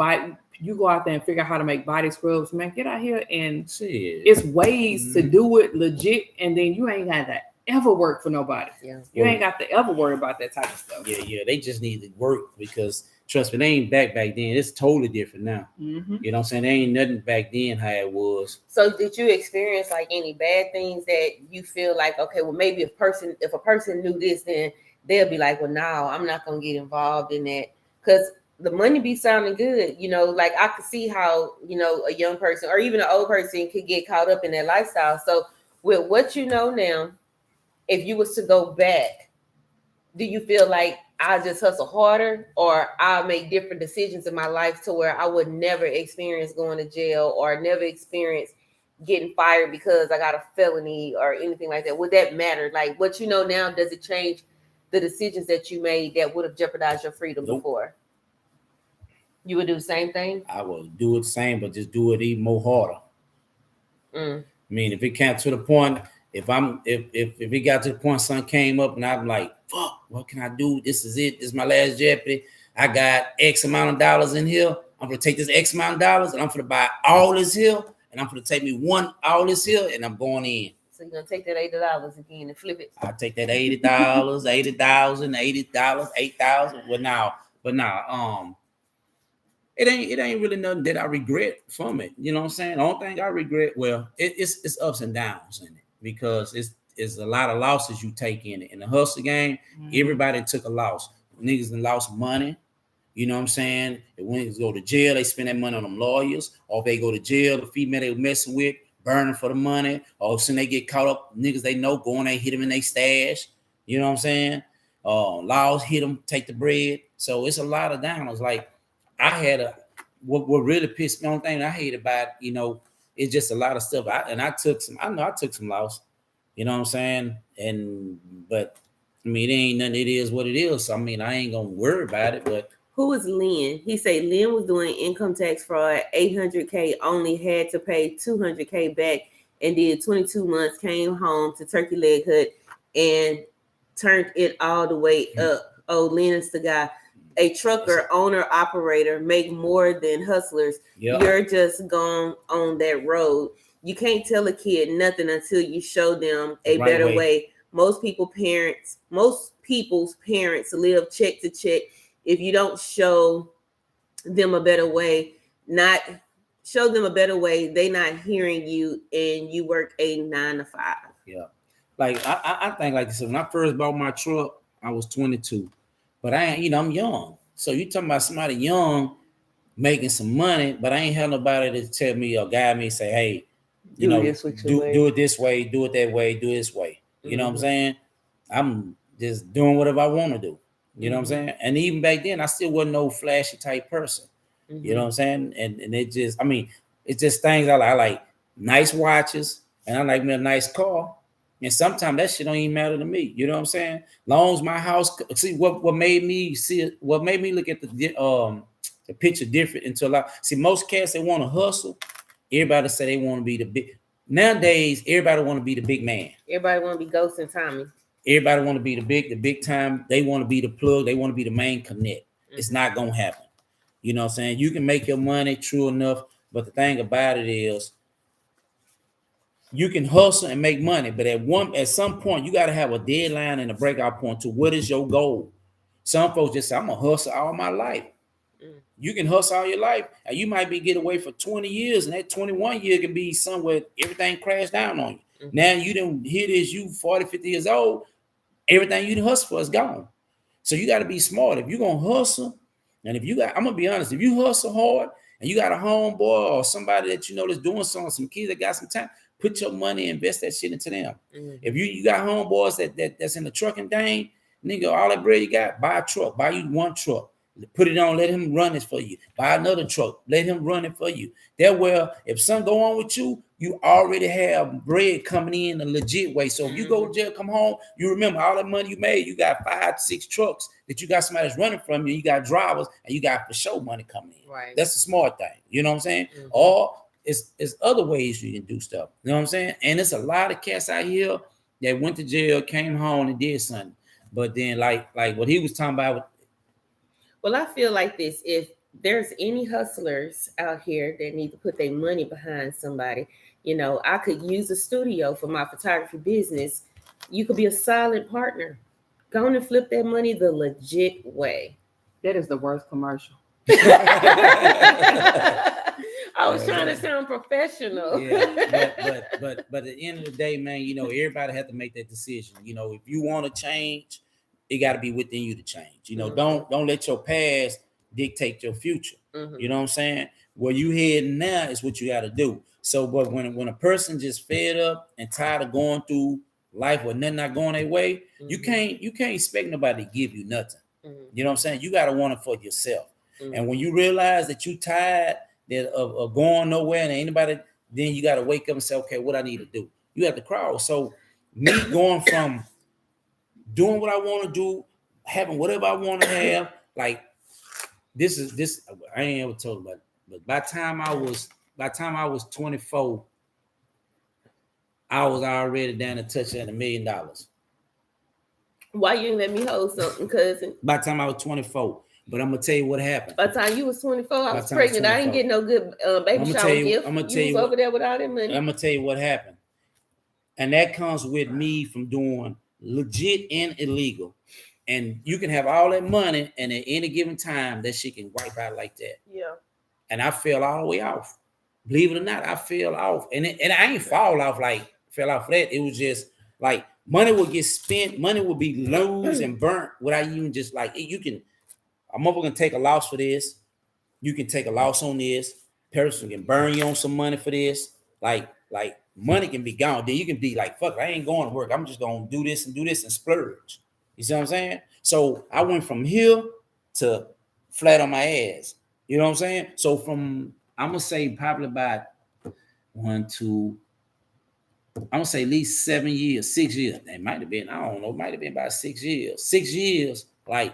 you go out there and figure out how to make body scrubs, man, get out here and it's ways to do it legit. And then you ain't got to ever work for nobody. Yeah. You ain't got to ever worry about that type of stuff. Yeah. They just need to work, because trust me, they ain't back then. It's totally different now. Mm-hmm. You know what I'm saying? They ain't nothing back then how it was. So did you experience like any bad things that you feel like, okay, well, maybe if a person knew this, then they'll be like, well, no, I'm not going to get involved in that. Because the money be sounding good. You know, like I could see how, you know, a young person or even an old person could get caught up in that lifestyle. So with what you know now, if you was to go back, do you feel like I'll just hustle harder, or I'll make different decisions in my life to where I would never experience going to jail or never experience getting fired because I got a felony or anything like that. Would that matter? Like what you know now, does it change the decisions that you made that would have jeopardized your freedom before? You would do the same thing? I would do it the same, but just do it even more harder. I mean, if it came to the point, if it got to the point something came up and I'm like, fuck, what can I do? This is it. This is my last jeopardy. I got X amount of dollars in here. I'm gonna take this X amount of dollars and I'm gonna buy all this here, and I'm gonna take me all this here, and I'm going in. So you're gonna take that $80 again and flip it? I take that $80, $80,000, $80, $8,000. But now, it ain't really nothing that I regret from it. You know what I'm saying? The only thing I regret, well, it's ups and downs in it, because it's a lot of losses you take in it. In the hustle game, everybody took a loss. Niggas done lost money. You know what I'm saying? When niggas go to jail, they spend that money on them lawyers. Or if they go to jail, the female they were messing with, burning for the money. Or soon they get caught up, niggas they know going there, hit them in their stash. You know what I'm saying? Laws hit them, take the bread. So it's a lot of downs. Like, I had what really pissed me on thing I hate about, it's just a lot of stuff. I took some loss, you know what I'm saying? But I mean, it ain't nothing, it is what it is. So I mean, I ain't gonna worry about it. But who is Lynn? He said Lynn was doing income tax fraud, $800K, only had to pay $200K back, and did 22 months, came home to Turkey Leg Hut and turned it all the way up. Oh, Lynn is the guy. A trucker, owner, operator, make more than hustlers. Yep. You're just gone on that road. You can't tell a kid nothing until you show them a right better way. Most people's parents live check to check. If you don't show them a better way, they not hearing you, and you work a 9 to 5. Yeah. Like I think like this. When I first bought my truck, I was 22. But I'm young. So you talking about somebody young making some money, but I ain't had nobody to tell me or guide me and say, hey, do it this way, do it that way, do it this way. You know what I'm saying? I'm just doing whatever I want to do. You know what I'm saying? And even back then, I still wasn't no flashy type person. You know what I'm saying? And it just, it's just things I like. I like nice watches, and I like me a nice car. And sometimes that shit don't even matter to me. You know what I'm saying? Long as my house, see what made me look at the picture different until most cats, they want to hustle. Everybody say they want to be the big. Nowadays, everybody want to be the big man. Everybody want to be Ghost and Tommy. Everybody want to be the big time. They want to be the plug. They want to be the main connect. It's not gonna happen. You know what I'm saying? You can make your money, true enough, but the thing about it is, you can hustle and make money, but at some point, you got to have a deadline and a breakout point to what is your goal. Some folks just say, I'm going to hustle all my life. You can hustle all your life, and you might be getting away for 20 years, and that 21 year can be somewhere everything crashed down on you. Now you didn't hear this, you 40, 50 years old, everything you hustle for is gone. So you got to be smart. If you're going to hustle, and I'm going to be honest, if you hustle hard and you got a homeboy or somebody that you know that's doing something, some kids that got some time, put your money, invest that shit into them. If you got homeboys that's in the trucking thing, nigga, all that bread you got, buy a truck, buy you one truck, put it on, let him run it for you. Buy another truck, let him run it for you. That way, if something go on with you, you already have bread coming in a legit way. So if you go to jail, come home, you remember all that money you made, you got 5, 6 trucks that you got somebody that's running from you, you got drivers, and you got for sure money coming in. Right. That's the smart thing. You know what I'm saying? Or it's other ways you can do stuff. You know what I'm saying? And it's a lot of cats out here that went to jail, came home, and did something. But then, like what he was talking about. Well, I feel like this. If there's any hustlers out here that need to put their money behind somebody, I could use a studio for my photography business. You could be a solid partner. Go on and flip that money the legit way. That is the worst commercial. I was trying to sound professional. Yeah, but at the end of the day, man, everybody have to make that decision. If you want to change, it got to be within you to change. Don't let your past dictate your future. You know what I'm saying? Where you heading now is what you got to do. So, but when a person just fed up and tired of going through life with nothing not going their way, you can't expect nobody to give you nothing. You know what I'm saying? You got to want it for yourself. And when you realize that you tired of going nowhere and ain't anybody then you got to wake up and say, okay, what I need to do. You have to crawl. So me going from doing what I want to do, having whatever I want to have, like this. I ain't ever told about it, but by the time I was 24, I was already down to touch at $1 million. Why you didn't let me hold something, cousin? By the time I was 24. But I'm gonna tell you what happened. By the time you was 24, I By was the time I was pregnant. I didn't 24. get no good baby shower gift. I'm gonna tell You you was what- over there with all that money. I'm gonna tell you what happened. And that comes with me from doing legit and illegal. And you can have all that money, and at any given time, that shit can wipe out like that. Yeah. And I fell all the way off. Believe it or not, I fell off. And I ain't fall off fell off that. It was just like money would get spent, money would be lost and burnt without even just like you can. I'm gonna take a loss for this. You can take a loss on this. Person can burn you on some money for this. Like money can be gone. Then you can be like, fuck, I ain't going to work. I'm just gonna do this and splurge. You see what I'm saying? So I went from here to flat on my ass. You know what I'm saying? So I'm gonna say probably about I'm gonna say at least 7 years, 6 years. It might have been, I don't know, it might have been about 6 years. 6 years, like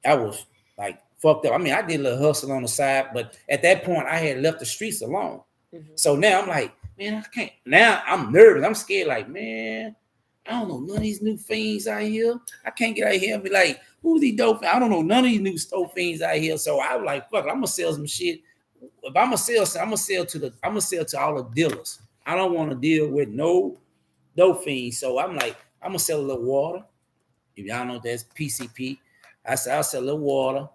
I was like fucked up. I mean, I did a little hustle on the side, but at that point I had left the streets alone. Mm-hmm. So now I'm like, man, I can't. Now I'm nervous. I'm scared, like, man, I don't know none of these new fiends out here. I can't get out here and be like, who's these dope? I don't know none of these new dope fiends out here. So I was like, fuck, I'm gonna sell some shit. If I'm gonna sell, I'm gonna sell to all the dealers. I don't want to deal with no fiends. So I'm like, I'm gonna sell a little water. If y'all know that's PCP, I said I'll sell a little water.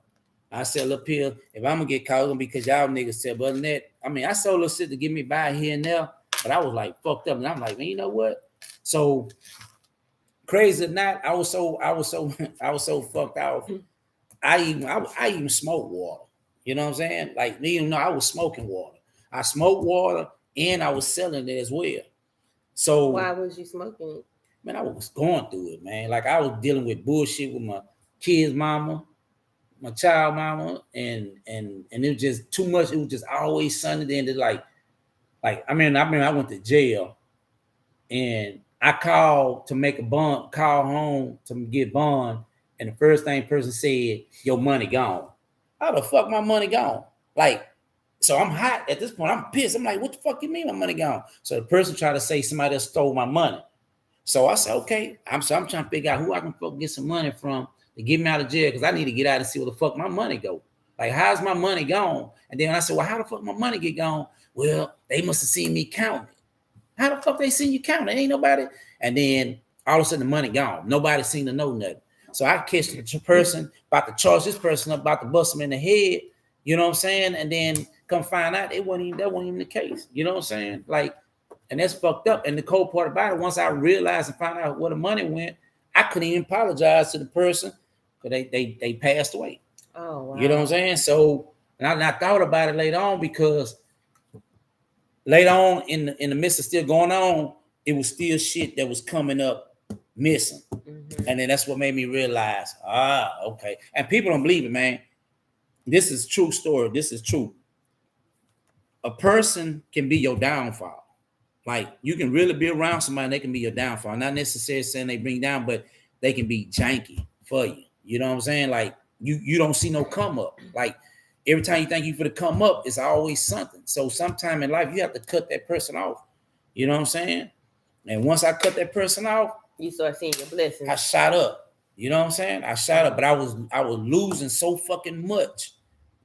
I sell a little pill. If I'm gonna get caught, it's gonna be because y'all niggas sell. But other than that, I mean, I sold a little shit to get me by here and there, but I was like fucked up, and I'm like, man, you know what? So crazy or not, I was so fucked off. I even smoked water. You know what I'm saying? Like, you know, I was smoking water. I smoked water and I was selling it as well. So why was you smoking it? Man, I was going through it, man. Like I was dealing with bullshit with my kid's mama, my child mama, and it was just too much. It was just always Sunday. Then like I remember I went to jail and I called to make a bond, call home to get bond, and the first thing person said, your money gone. How the fuck my money gone? Like, so I'm hot at this point. I'm pissed. I'm like, what the fuck you mean my money gone? So the person tried to say somebody else stole my money. So I said, okay. I'm trying to figure out who I can fucking get some money from to get me out of jail because I need to get out and see where the fuck my money go. Like, how's my money gone? And then I said, well, how the fuck my money get gone? Well, they must have seen me count it. How the fuck they seen you count it? Ain't nobody. And then all of a sudden the money gone. Nobody seemed to know nothing. So I catch the person, about to charge this person up, about to bust him in the head. You know what I'm saying? And then come find out that wasn't even the case. You know what I'm saying? Like, and that's fucked up. And the cold part about it, once I realized and found out where the money went, I couldn't even apologize to the person because they passed away. Oh, wow. You know what I'm saying? So, and I thought about it later on because later on in the midst of still going on, it was still shit that was coming up missing. Mm-hmm. And then that's what made me realize, okay. And people don't believe it, man. This is true story. This is true. A person can be your downfall. Like, you can really be around somebody and they can be your downfall. Not necessarily saying they bring down, but they can be janky for you. You know what I'm saying? Like, you don't see no come up. Like, every time you think you for to come up, it's always something. So sometime in life, you have to cut that person off. You know what I'm saying? And once I cut that person off, you start seeing your blessings. I shot up. You know what I'm saying? I shot up, but I was losing so fucking much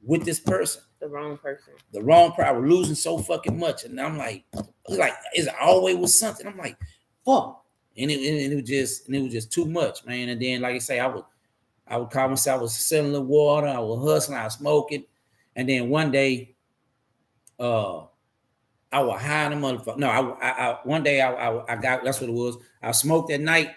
with this person. The wrong person. I was losing so fucking much. And I'm like, it's always with something. I'm like, fuck. And it was just too much, man. And then, like I say, I would call myself, I was selling the water, I was hustling, I was smoking. And then one day, I was high in the motherfucker. No, one day I got, that's what it was. I smoked that night.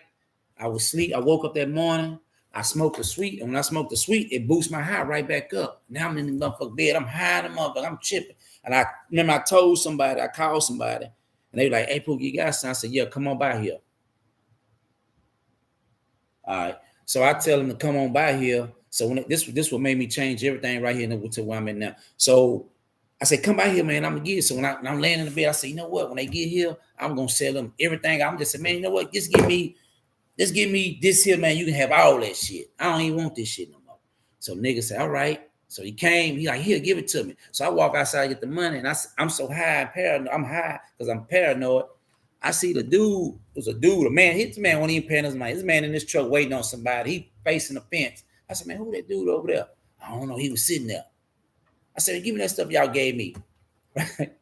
I was asleep. I woke up that morning. I smoked the sweet. And when I smoked the sweet, it boosts my high right back up. Now I'm in the motherfucker bed. I'm high in the motherfucker. I'm chipping. And I remember I called somebody, and they were like, hey, Pookie, you got something? I said, yeah, come on by here. All right. So I tell them to come on by here. So when this what made me change everything right here to where I'm at now. So I said, come out here, man. I'm gonna give you. So when I'm laying in the bed, I said, you know what? When they get here, I'm gonna sell them everything. I'm just saying, man, you know what? Just give me this here, man. You can have all that shit. I don't even want this shit no more. So nigga said, all right. So he came, he like, here, give it to me. So I walk outside, get the money, and I'm so high and paranoid. I'm high because I'm paranoid. I see the dude, it was a dude, a man, his man wasn't even paying his money. This man in this truck waiting on somebody. He facing the fence. I said, man, who that dude over there? I don't know. He was sitting there. I said, give me that stuff y'all gave me. Right?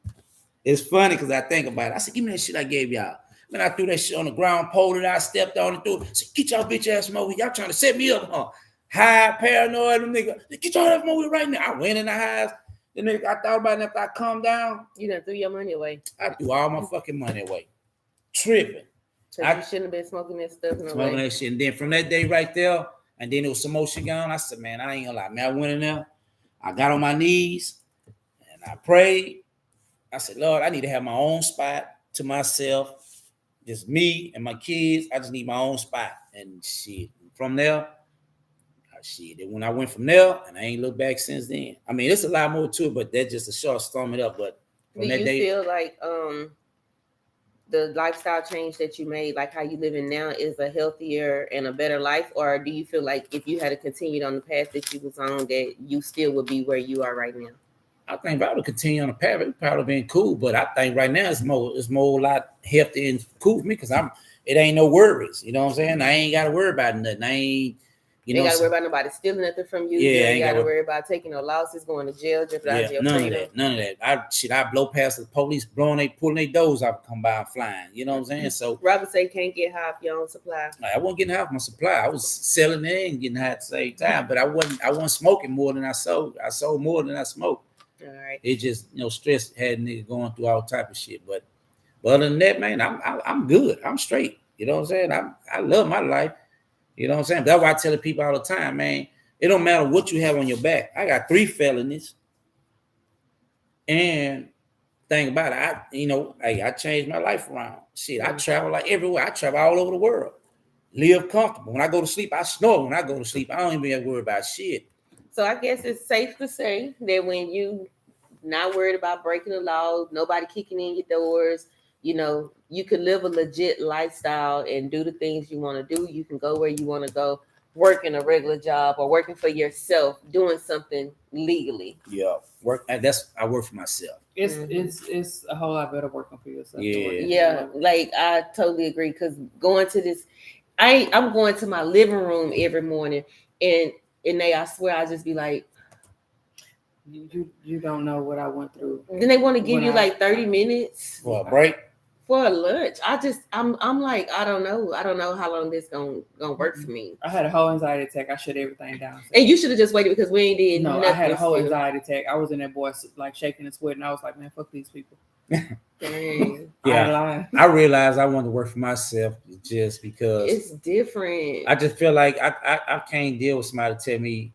It's funny because I think about it. I said, give me that shit I gave y'all. Man, I threw that shit on the ground, pulled it out, stepped on it, threw it. I said, get y'all bitch ass from over here. Y'all trying to set me up, huh? High, paranoid, them nigga. Get y'all ass from over here right now. I went in the house. The nigga, I thought about it after I calmed down. You done threw your money away. I threw all my fucking money away. Tripping. You shouldn't have been smoking that stuff. Smoking that shit. And then from that day right there, and then it was some more shit going on. I said, man, I ain't gonna lie. Man, I went in there. I got on my knees and I prayed. I said, Lord, I need to have my own spot to myself. Just me and my kids. I just need my own spot. And shit. From there, shit. When I went from there, and I ain't looked back since then. I mean, it's a lot more to it, but that's just a short sum it up. But do you feel like the lifestyle change that you made, like how you living now, is a healthier and a better life? Or do you feel like if you had continued on the path that you was on, that you still would be where you are right now? I think if I would continue on the path, it would probably been cool. But I think right now it's more a lot healthy and cool for me because it ain't no worries. You know what I'm saying? I ain't got to worry about nothing. I ain't. You ain't got to worry about nobody stealing nothing from you. Yeah, you ain't got to worry about taking no losses, going to jail, jeopardizing your freedom. None of that. I blow past the police, pulling their doors out, come by flying. You know what I'm saying? So Robert say can't get high off your own supply. I wasn't getting high off my supply. I was selling it and getting high at the same time, but I wasn't smoking more than I sold. I sold more than I smoked. All right. It just stress had niggas going through all type of shit. But other than that, man, I'm good. I'm straight. You know what I'm saying? I love my life. You know what I'm saying? That's why I tell the people all the time, man, it don't matter what you have on your back. I got 3 felonies. And think about it, I changed my life around. Shit, I travel like everywhere. I travel all over the world. Live comfortable. When I go to sleep, I snore. When I go to sleep, I don't even have to worry about shit. So I guess it's safe to say that when you not worried about breaking the law, nobody kicking in your doors, you can live a legit lifestyle and do the things you want to do. You can go where you want to go, working a regular job or working for yourself, doing something legally. Yeah, I work for myself. It's a whole lot better working for yourself. Yeah. Like I totally agree because going to this, I'm going to my living room every morning and I swear I just be like, you don't know what I went through. Then they want to give you like 30 minutes for a break. For a lunch. I'm like, I don't know how long this gonna work for me. I had a whole anxiety attack. I shut everything down. And you should have just waited because we ain't did nothing. I had a whole anxiety attack. I was in that boy like shaking and sweating. I was like, man, fuck these people. Yeah, I realized I wanted to work for myself just because it's different. I just feel like I can't deal with somebody tell me.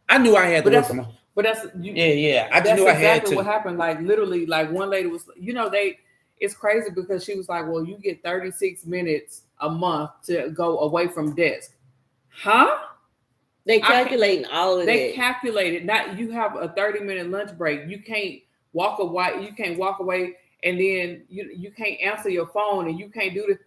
I knew I had to work for myself. But that's I just knew I had to. What happened. Like literally, like one lady was, it's crazy because she was like, well, you get 36 minutes a month to go away from desk. Huh? They calculating all of that. They calculated. Not you have a 30-minute lunch break. You can't walk away. You can't walk away and then you can't answer your phone and you can't do this.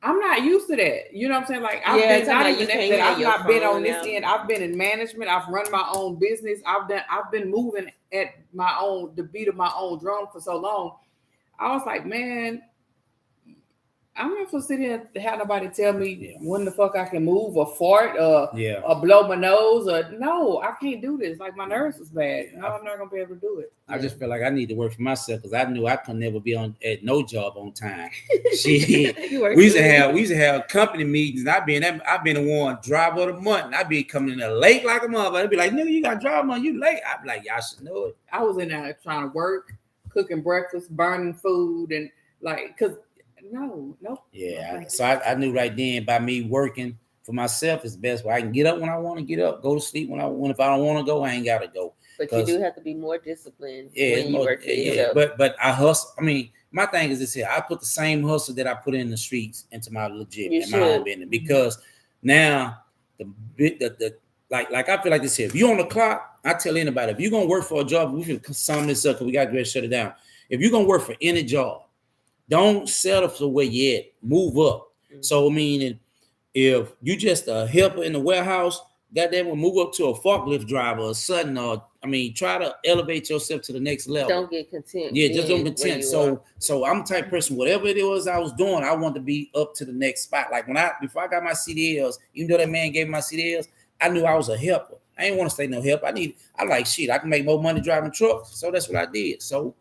I'm not used to that. You know what I'm saying? Like I've not been on this end. I've been in management. I've run my own business. I've been moving at the beat of my own drum for so long. I was like, man, I'm not supposed to sit here and have nobody tell me when the fuck I can move or fart or blow my nose or no, I can't do this. Like my nerves is bad. No, I'm not gonna be able to do it. I just feel like I need to work for myself because I knew I could never be at no job on time. Shit. we used to have company meetings. I've been the one driver of the month. And I'd be coming in there late like a motherfucker. I'd be like, nigga, you got drive month, you late. I'd be like, y'all should know it. I was in there trying to work, cooking breakfast, burning food, and like, cause no. Yeah. So I knew right then by me working for myself is the best way. I can get up when I want to get up, go to sleep when I want. If I don't want to go, I ain't gotta go. But you do have to be more disciplined when you work for yourself. But I hustle. I mean, my thing is this here. I put the same hustle that I put in the streets into my legit and my own business because now the like I feel like this here. If you're on the clock, I tell anybody, if you're gonna work for a job, we can sum this up because we got to shut it down. If you're gonna work for any job, don't settle for where you at. Move up. Mm-hmm. So meaning if you just a helper in the warehouse, goddamn, will move up to a forklift driver or sudden, or try to elevate yourself to the next level. Don't get content. Yeah, just don't content. So I'm the type of person, whatever it was I was doing, I want to be up to the next spot. Like before I got my CDLs, even though that man gave me my CDLs, I knew I was a helper. I ain't want to stay no help. I can make more money driving trucks. So that's what I did. So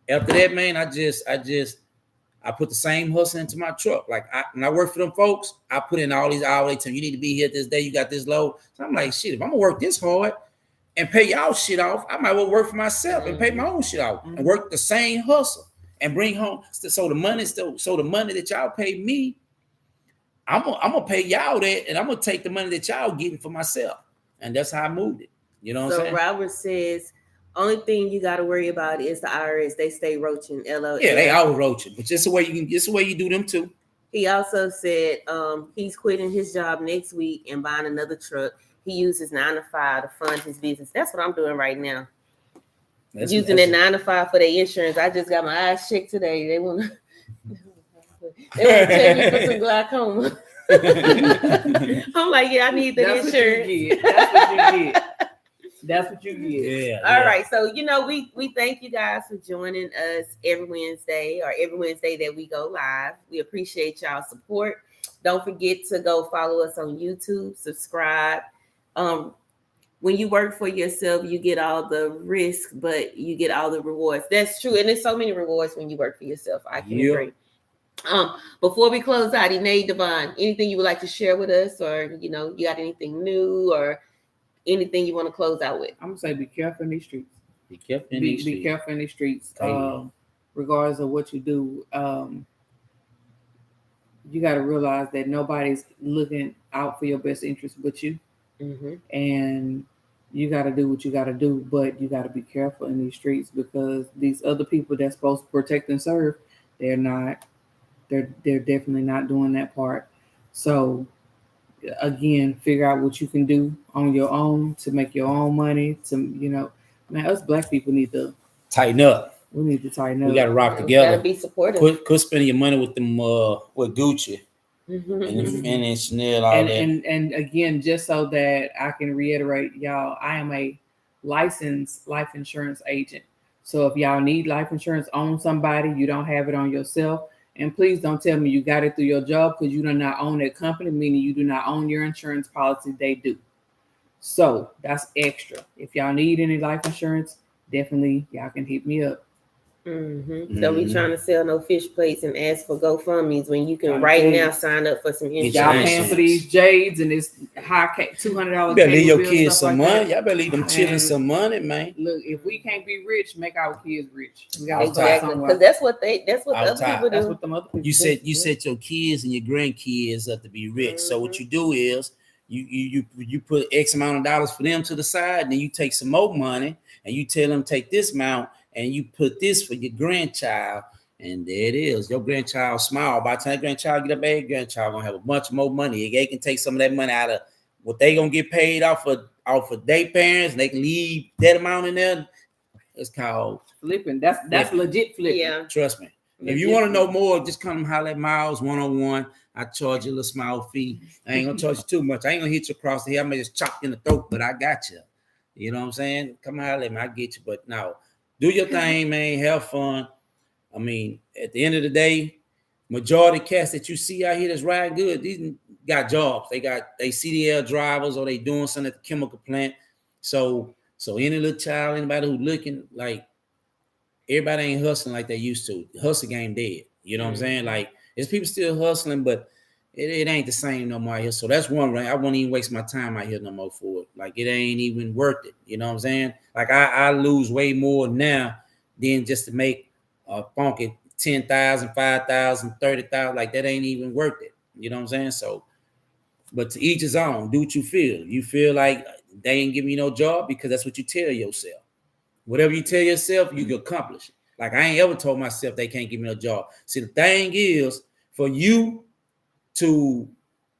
after that, man, I put the same hustle into my truck. Like when I work for them folks, I put in all these hours. They tell me, you need to be here this day. You got this load. So I'm like, shit, if I'm gonna work this hard and pay y'all shit off, I might well work for myself and pay my own shit off and work the same hustle and bring home. So the money that y'all pay me, I'm gonna pay y'all that, and I'm gonna take the money that y'all getting for myself. And that's how I moved it. You know what I'm saying? So Robert says, only thing you got to worry about is the IRS. They stay roaching. LOL. Yeah, they always roaching, but just the way you do them too. He also said he's quitting his job next week and buying another truck. He uses 9 to 5 to fund his business. That's what I'm doing right now. Using that 9 to 5 for their insurance. I just got my eyes checked today. They want to check me for some glaucoma. I'm like, yeah, I need the insurance. That's what you get. Yeah. All right. So, we thank you guys for joining us every Wednesday that we go live. We appreciate y'all's support. Don't forget to go follow us on YouTube, subscribe. When you work for yourself, you get all the risk, but you get all the rewards. That's true. And there's so many rewards when you work for yourself. I can agree. Before we close out, Ine, Devon, anything you would like to share with us, or you got anything new or anything you want to close out with? I'm gonna say be careful in these streets. Be careful in these streets. Regardless of what you do, you got to realize that nobody's looking out for your best interest but you. Mm-hmm. And you got to do what you got to do, but you got to be careful in these streets because these other people that's supposed to protect and serve, they're not. They're definitely not doing that part. So again, figure out what you can do on your own to make your own money. Us black people need to tighten up. We need to tighten up. We got to rock together. Got to be supportive. Quit spending your money with them with Gucci and Chanel, all that. And again, just so that I can reiterate, y'all, I am a licensed life insurance agent. So if y'all need life insurance on somebody, you don't have it on yourself. And please don't tell me you got it through your job because you do not own that company, meaning you do not own your insurance policy. They do. So that's extra. If y'all need any life insurance, definitely y'all can hit me up. Don't be trying to sell no fish plates and ask for GoFundMes when you can now sign up for some insurance. Y'all paying for these jades and this high $200. You better leave your kids some money. Y'all better leave them children some money, man. Look, if we can't be rich, make our kids rich. We got exactly because that's what other people do. That's what them other people you set your kids and your grandkids up to be rich. So what you do is you put X amount of dollars for them to the side, then you take some more money and you tell them take this amount. And you put this for your grandchild, and there it is. Your grandchild smile. By the time grandchild get a baby, grandchild gonna have a bunch more money. They can take some of that money out of what they gonna get paid off of their parents, and they can leave that amount in there. It's called flipping. That's legit flipping. Yeah. Trust me. If you want to know more, just come holler at Miles 101. I charge you a little small fee. I ain't gonna charge you too much. I ain't gonna hit you across the head. I may just chop you in the throat, but I got you. You know what I'm saying? Come holler at me. I get you. But no. Do your thing, man. Have fun. I mean, at the end of the day, majority of cats that you see out here that's riding good, these got jobs. They CDL drivers or they doing something at the chemical plant. So any little child, anybody who looking, like, everybody ain't hustling like they used to. The hustle game dead. You know what I'm saying? Like, there's people still hustling, but it ain't the same no more out here. So that's one right. I won't even waste my time out here no more for it. Like, it ain't even worth it. You know what I'm saying? Like, I lose way more now than just to make a funky 10,000, 5,000, 30,000. Like, that ain't even worth it. You know what I'm saying? So, but to each his own. Do what you feel. You feel like they ain't giving you no job because that's what you tell yourself. Whatever you tell yourself, you can accomplish it. Like, I ain't ever told myself they can't give me no job. See, the thing is, for you to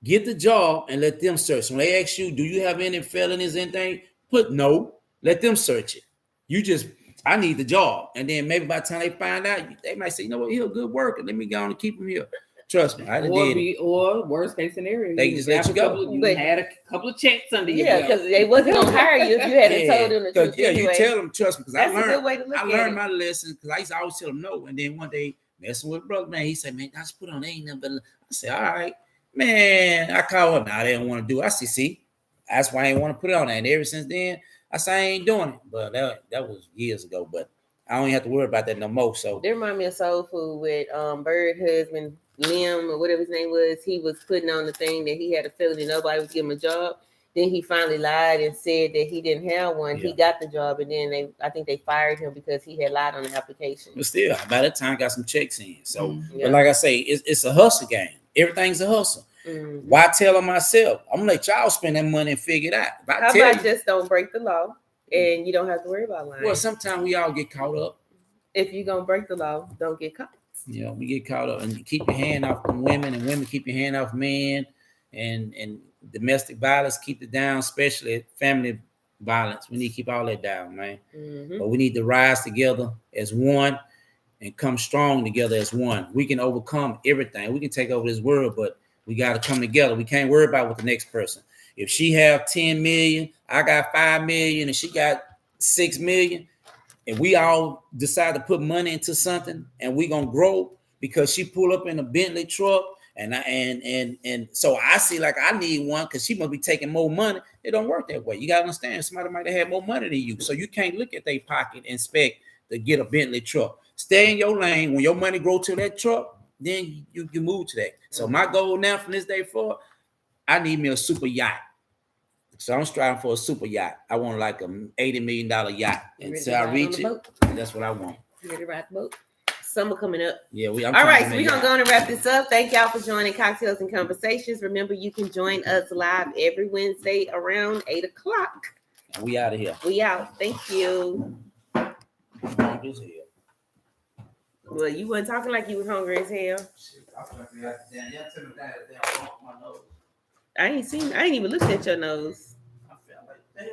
Get the job and let them search. When they ask you, do you have any felonies, anything? Put no. Let them search it. You just, I need the job. And then maybe by the time they find out, they might say, you know what, he's a good worker. Let me go on and keep him here. Trust me, I done did it. Or worst case scenario, They just let you go. You had a couple of checks under your Yeah, belt. because they wasn't gonna hire you if you hadn't told them the truth. Yeah, anyway. you tell them, trust me, because That's a good way to look I at learned it. my lesson because I used to always tell them no. And then one day, messing with brother, man, he said, man, I just put on, they ain't nothing but I said, all right, man. I called him. Nah, they didn't want to do it. I said, see, that's why I ain't want to put it on there. And ever since then, I said, I ain't doing it. But that was years ago. But I don't even have to worry about that no more. So They remind me of Soul Food with Bird husband Lim or whatever his name was. He was putting on the thing that he had a felony. Nobody was giving him a job. Then he finally lied and said that he didn't have one. Yeah. He got the job, and then I think they fired him because he had lied on the application. but still, by that time, I got some checks in. So, Yeah. but like I say, it's a hustle game. Everything's a hustle. Mhm. Why tell them myself? I'm gonna let y'all spend that money and figure it out. If I How tell about you, just don't break the law and you don't have to worry about lying? well, sometimes we all get caught up. If you're gonna break the law, don't get caught. You know, we get caught up, and keep your hand off women, and women keep your hand off men, and domestic violence, keep it down, especially family violence. We need to keep all that down, man. Mhm. But we need to rise together as one and come strong together as one. We can overcome everything. We can take over this world, but we got to come together. We can't worry about what the next person. If she have 10 million, I got 5 million, and she got 6 million, and we all decide to put money into something, and we gonna grow because she pull up in a Bentley truck, and so I see like I need one because she must be taking more money. It don't work that way. You gotta understand, somebody might have had more money than you, so you can't look at their pocket and expect to get a Bentley truck. Stay in your lane. When your money grow to that truck, then you move to that. So my goal now from this day forward, I need me a super yacht. So I'm striving for a super yacht. I want like $80 million yacht. And so I reach it. That's what I want. You ready to ride the boat? Summer coming up. Yeah, All right, so we're going to go on and wrap this up. Thank y'all for joining Cocktails and Conversations. Remember, you can join us live every Wednesday around 8 o'clock. And we out of here. We out. Thank you. Well, you weren't talking like you was hungry as hell. I ain't even looked at your nose.